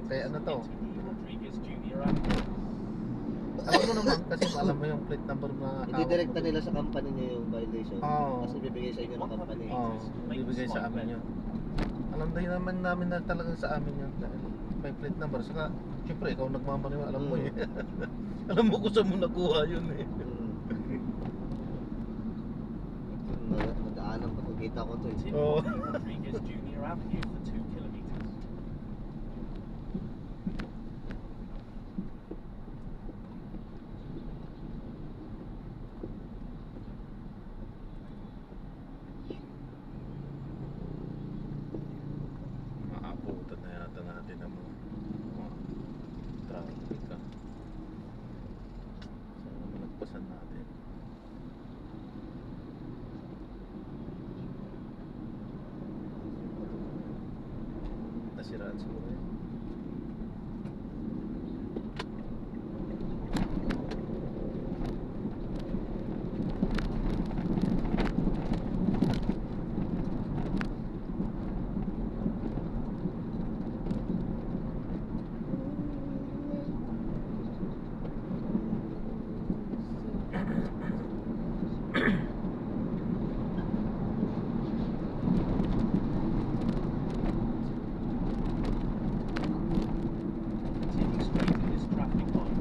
kaya ano to. Into E. Rodriguez Jr. Avenue. Alam mo naman, kasi alam mo yung plate number na Hindi direkta nila sa company niya yung violation. Oo. Kasi bibigay sa inyo ng company. Oo, bibigay sa amin yun. Alam din naman namin na talagang sa amin yun dahil may plate number. Saka, syempre, ikaw nagmamaniwa, alam mo eh. Alam mo kung saan mo nakuha yun eh. Nadaanan ko, kita ko to eh. Continue Oh. on E. Rodriguez Jr. Avenue for 2 kilometers. Maabutan na yata natin ang mga traffic ah. Sana malagpasan natin. Nasiraan siguro yun. Continue straight in this traffic light.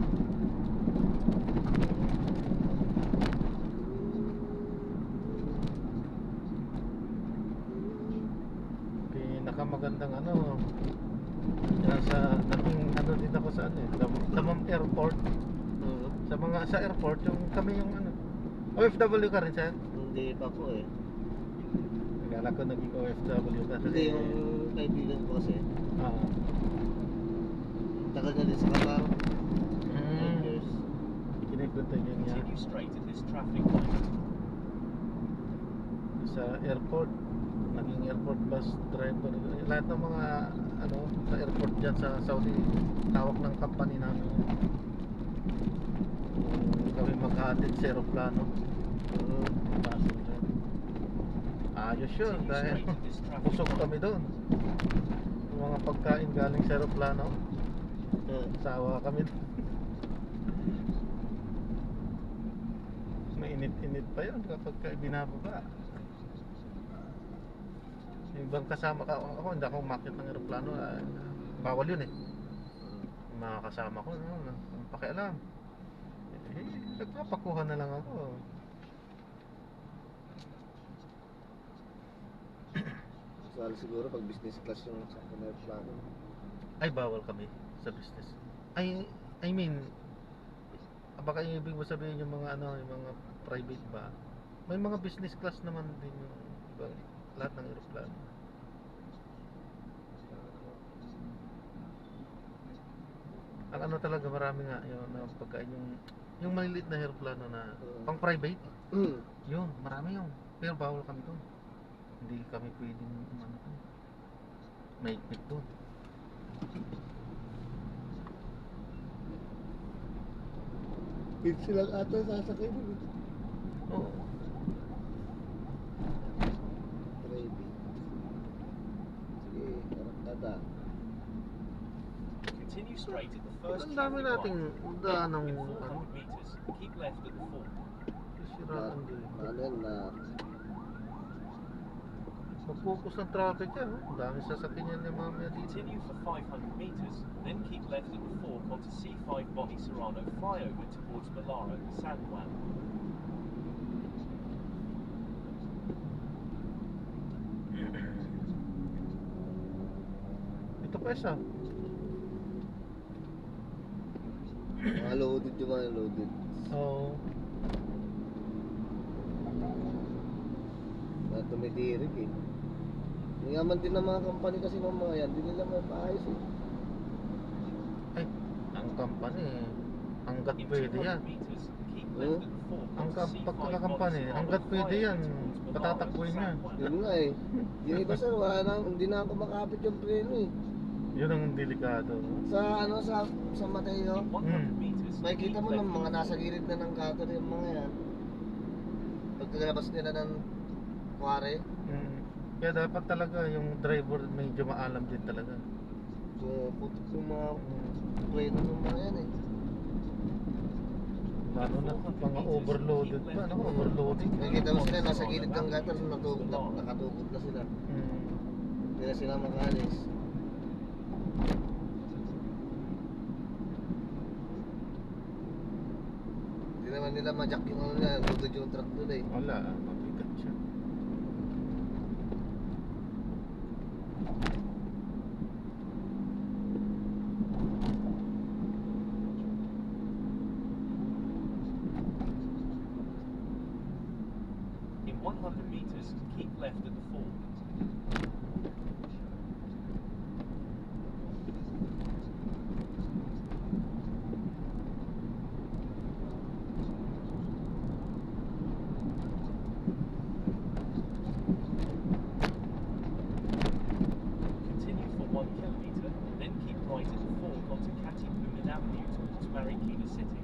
Pinakamagandang ano, yan sa naging ano din ako sa ano eh, Damam Airport. Sa airport, yung kami yung ano, OFW ka rin siya? Hindi pa po eh. Akala ko naging OFW ka Hindi yung kaibigan ko kasi. Ah. Tagal na din sa Qatar. 9 Mm. years. Kinikwento niya niya Continue straight in this traffic light. sa airport, naging airport bus driver. Lahat ng mga ano sa airport dyan sa Saudi, tawag ng company namin. Kami maghatid sa aeroplano. Passenger. Ayos yun Continue dahil straight in this traffic busog light. kami doon. Yung mga pagkain galing sa aeroplano, sawa kami doon. Mainit-init pa yun kapag binababa. Yung ibang kasama ka, ako hindi ako umakyat ng aeroplano, bawal yun eh. Yung mga kasama ko, ang pakialam. Nagpapakuha na lang ako. Sali siguro pag business class yung sa aeroplano. Ay, bawal kami sa business. I mean, baka yung ibig mo sabihin yung mga ano, yung mga private ba? May mga business class naman din yung ibang lahat ng eroplano. Ang ano talaga marami nga yung pagkain yung maliliit na eroplano na pang private. Yun, marami yun. Pero bawal kami doon. Hindi kami pwedeng ano doon. Maikpit doon. Pit silang ata sasakay doon. Oo. Private. Sige, karakata. Continue straight at the first Ang dami traffic nating light. daan ng In ano, 400 meters, keep left at the fork. siraan din. Ano yan na Mag-focus ng traffic yan, oh. Ang dami sasakyan yan yung mamaya dito. Continue for 500 meters, then keep left at the fork onto C5 Bonnie Serrano flyover towards Malara, San Juan. Ito pa isa. mga loaded yung mga loaded. Oo. Na tumitirik eh. Ngaman din ng mga company kasi ng mga yan, hindi nila mapaayos eh. Ay, ang company, hanggat In pwede 200 yan. meters, keep left at the fork Ang onto C5 pagkakampanya, Bonnie hanggat Serrano pwede yan, flyover towards Malara, patatakbuhin San yan. Juan. Yun nga eh. Yung iba sir, wala na, hindi na ako makapit yung preno eh. Yun ang delikado. Sa ano, sa Mateo, In 100 meters, makikita mo keep ng left mga at the nasa fork. gilid na ng gutter yung mga yan. Pagkalabas nila ng kware, Kaya dapat talaga yung driver medyo maalam din talaga. pumuputok yung mga preno ng mga yan eh. Lalo na mga overloaded pa, no? Overloaded. Nakikita mo sila, nasa gilid ng gutter, nakatugod na sila. Hindi na sila makaalis. Hindi naman nila ma-jack yung ano nila, lutod yung truck doon eh. Wala, mabigat siya. In 100 meters, keep left at the fork. Continue for 1 kilometer, then keep right at the fork onto Katipunan Avenue towards Marikina City.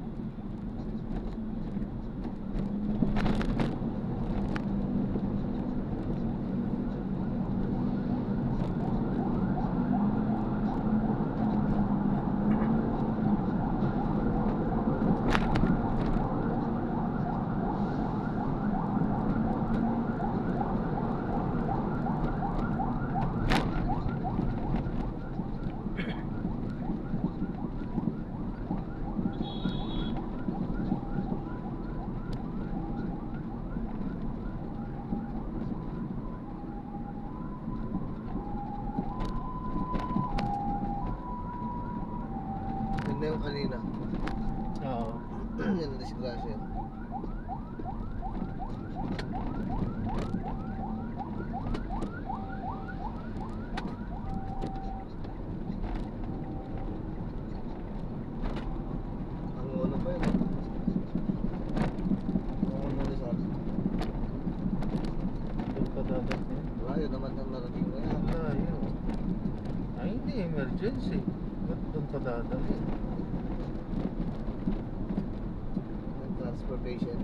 Yun na yung kanina. Oo. Yan na disgrasya. Ang ulo pa yun. Ang ulo Rizal. Doon pa dadating. Layo naman ang narating mo yan. Layo. Ay, hindi emergency. Ba't doon pa dadating? Ang transportation.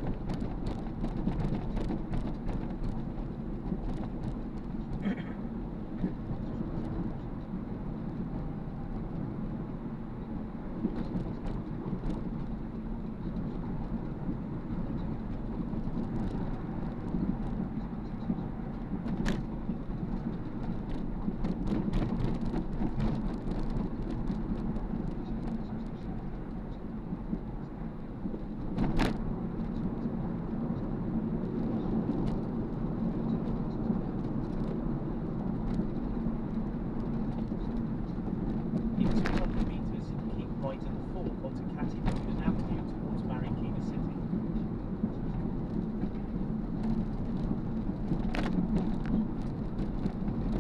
onto Catty Avenue towards Marikina City.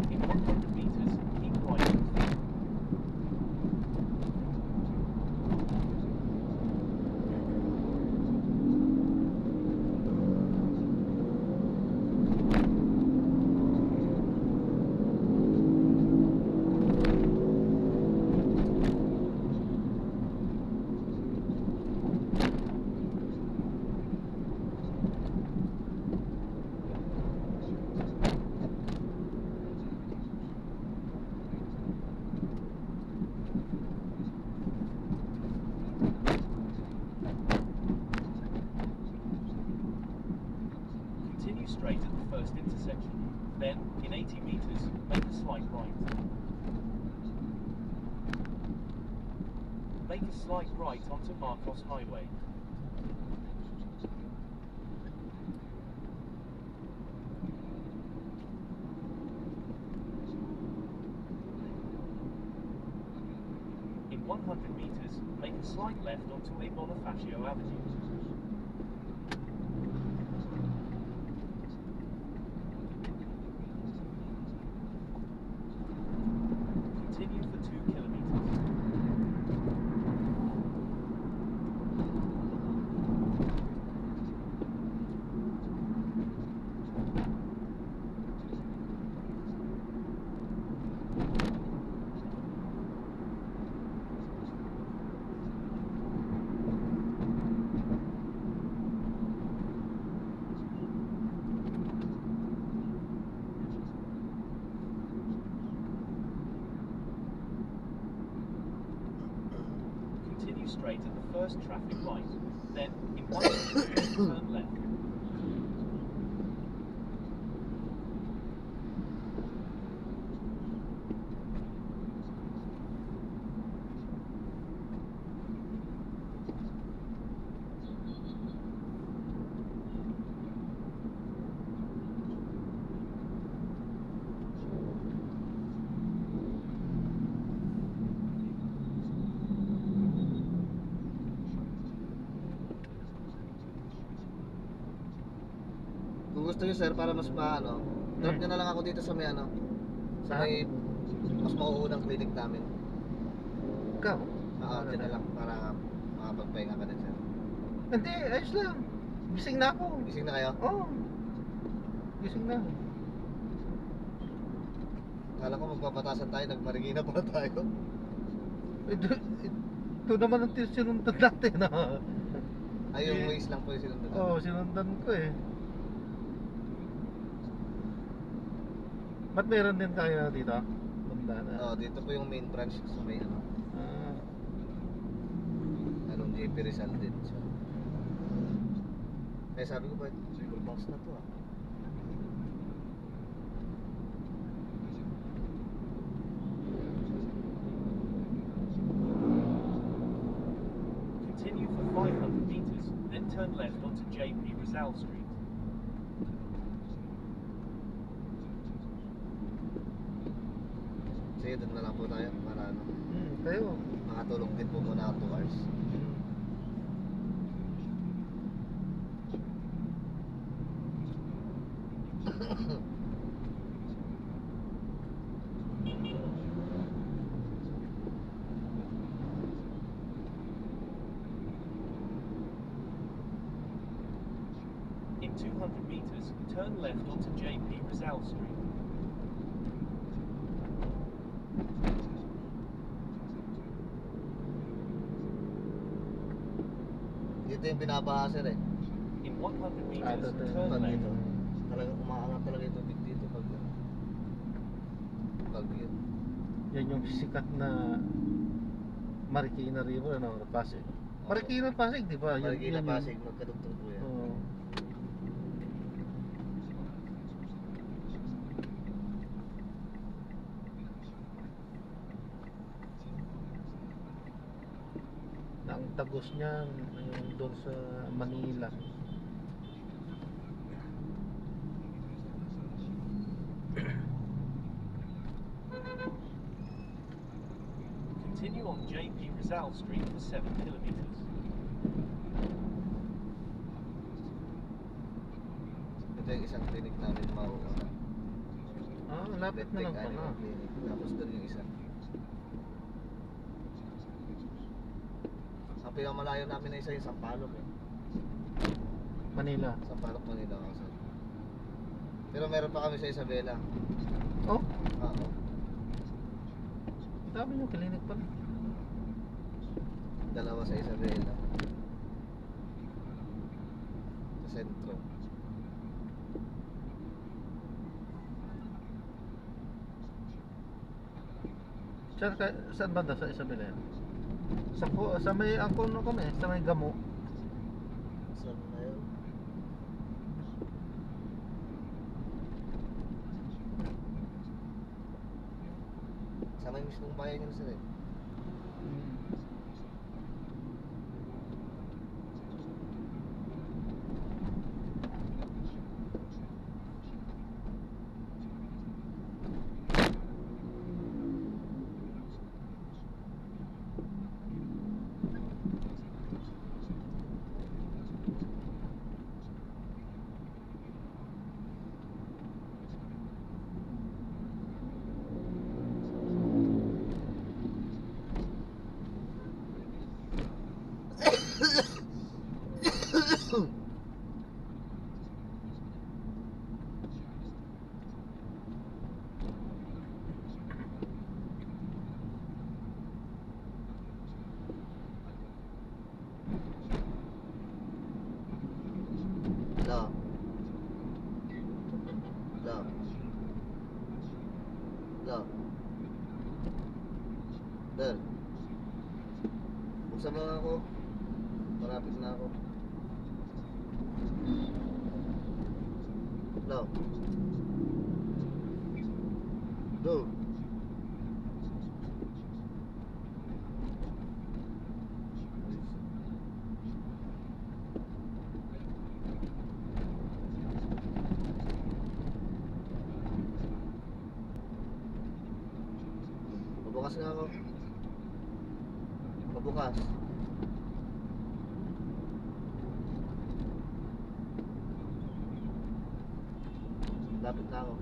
In 100 meters, keep right on the field. Continue straight at the first intersection. Then, in 80 meters, make a slight right. Make a slight right onto Marcos Highway. In 100 meters, make a slight left onto A Bonifacio Avenue. Continue for 2 kilometers. Continue straight at the first traffic light. Then, in 100 meters, turn left. Kung gusto nyo sir, para mas maano, drop nyo na lang ako dito sa may ano, sa may mas mauunang clinic namin. Ikaw? Oo, dyan na lang para makapagpahinga ka din sir. Hindi, ayos lang. Gising na ako. Gising na kayo? Oo. Gising na. Kala ko magpapatasan tayo, nagmarigina pa tayo. Ito naman ang sinundan natin ha. Ay, yung ways lang po yung sinundan. Oo, sinundan ko eh. Ba't meron din tayo dito? Banda na. Oo, dito po yung main branch sa may ano, Ah. anong JP Rizal din siya. Kaya sabi ko ba, silver box na to ah. Continue for 500 meters, then turn left onto JP Rizal Street. Sige, doon na lang po tayo para ano, Tayo. makatulog din po muna ako 2 hours. In 200 meters, turn left onto JP Rizal Street. Dito yung binabaha sir eh. In 100 meters, ito. turn Pag left. dito, talagang umaangat talaga yung tubig dito pag yun. Yan yung sikat na Marikina River, ano? Pasig. Marikina Pasig, di ba? Marikina Yan Pasig, magkadugtong po yan. Oo. Na ang tagos niyan yung doon sa Manila. Continue on JP Rizal Street for 7 kilometers. Ito yung isang clinic namin mauuna. Lapit na lang Take pala. animal clinic. Tapos doon yung isa. Ang pinakamalayo namin na isa yung Sampaloc eh. Manila. Sampaloc, Manila kasi. Pero meron pa kami sa Isabela. Oh, Oo. dami yung klinik pala. Dalawa sa Isabela. Sa sentro. Saan banda sa Isabela yan? Sa may angkon no kami, sa may Gamo. Saan na yun? Sa may mismong bayan yun sila eh. Hello. Hello. Hello. Del. Buksan mo nga ako. Malapit na ako. Hello. Hello. Pabukas nga ako. Pabukas. Lapit na ako.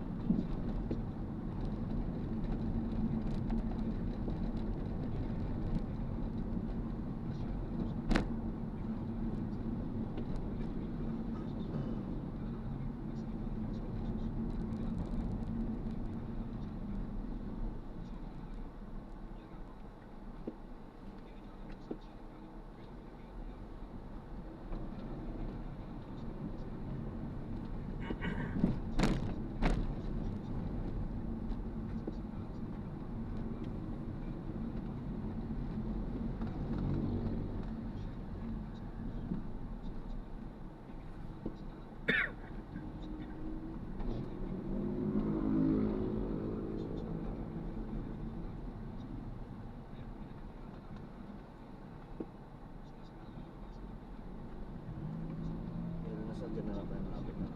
Yun, nasa dyan na lang tayo malapit na.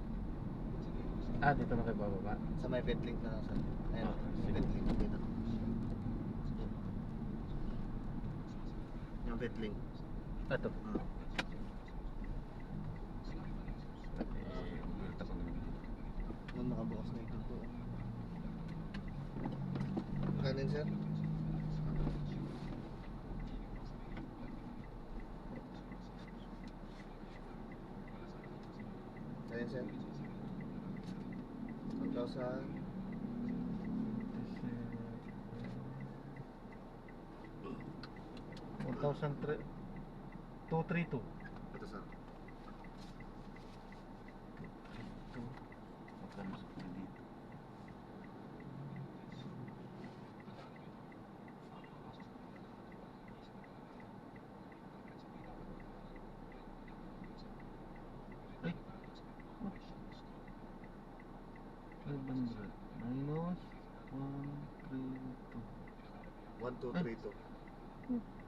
Dito na kayo bababa. Sa may Petlink na lang sa. Ayun, sige. Petlink dito. Yung Petlink. Ito. Ah. Nung nakabukas na yung pinto. Kanin sir? Kanin sir? 1,000. 232. Ito sir. Magkano sa dito? Ay. 500 minus 132. 1,232. 232.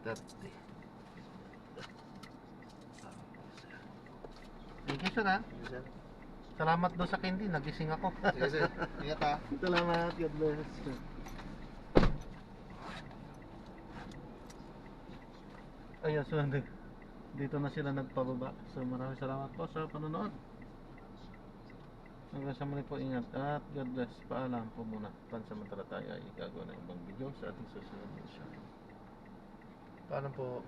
30. Thank you, sir, ha? Sige, sir. Salamat doon sa candy, nagising ako. Sige, sir. Ingat ha. Salamat, God bless. Ayun, so dito na sila nagpababa. So maraming salamat po sa panonood. Hanggang sa muli po, ingat at God bless. Paalam po muna. Pansamantala tayo ay gagawa ng ibang video sa ating susunod na siya. Paano po?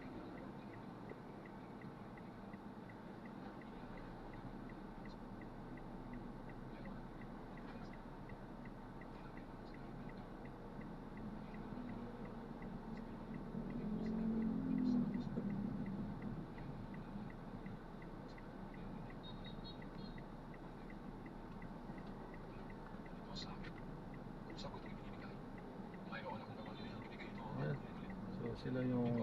Ayan. So sila yung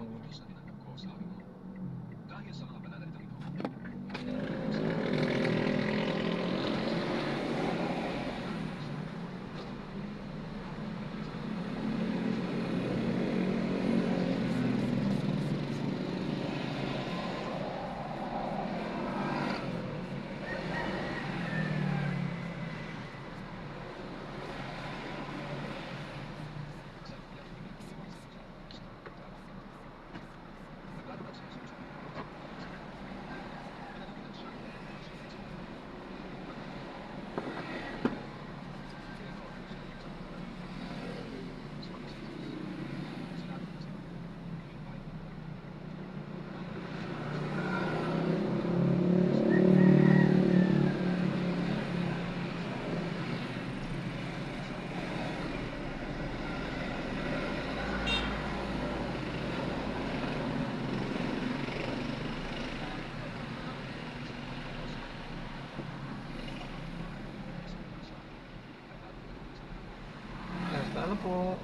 paalam po.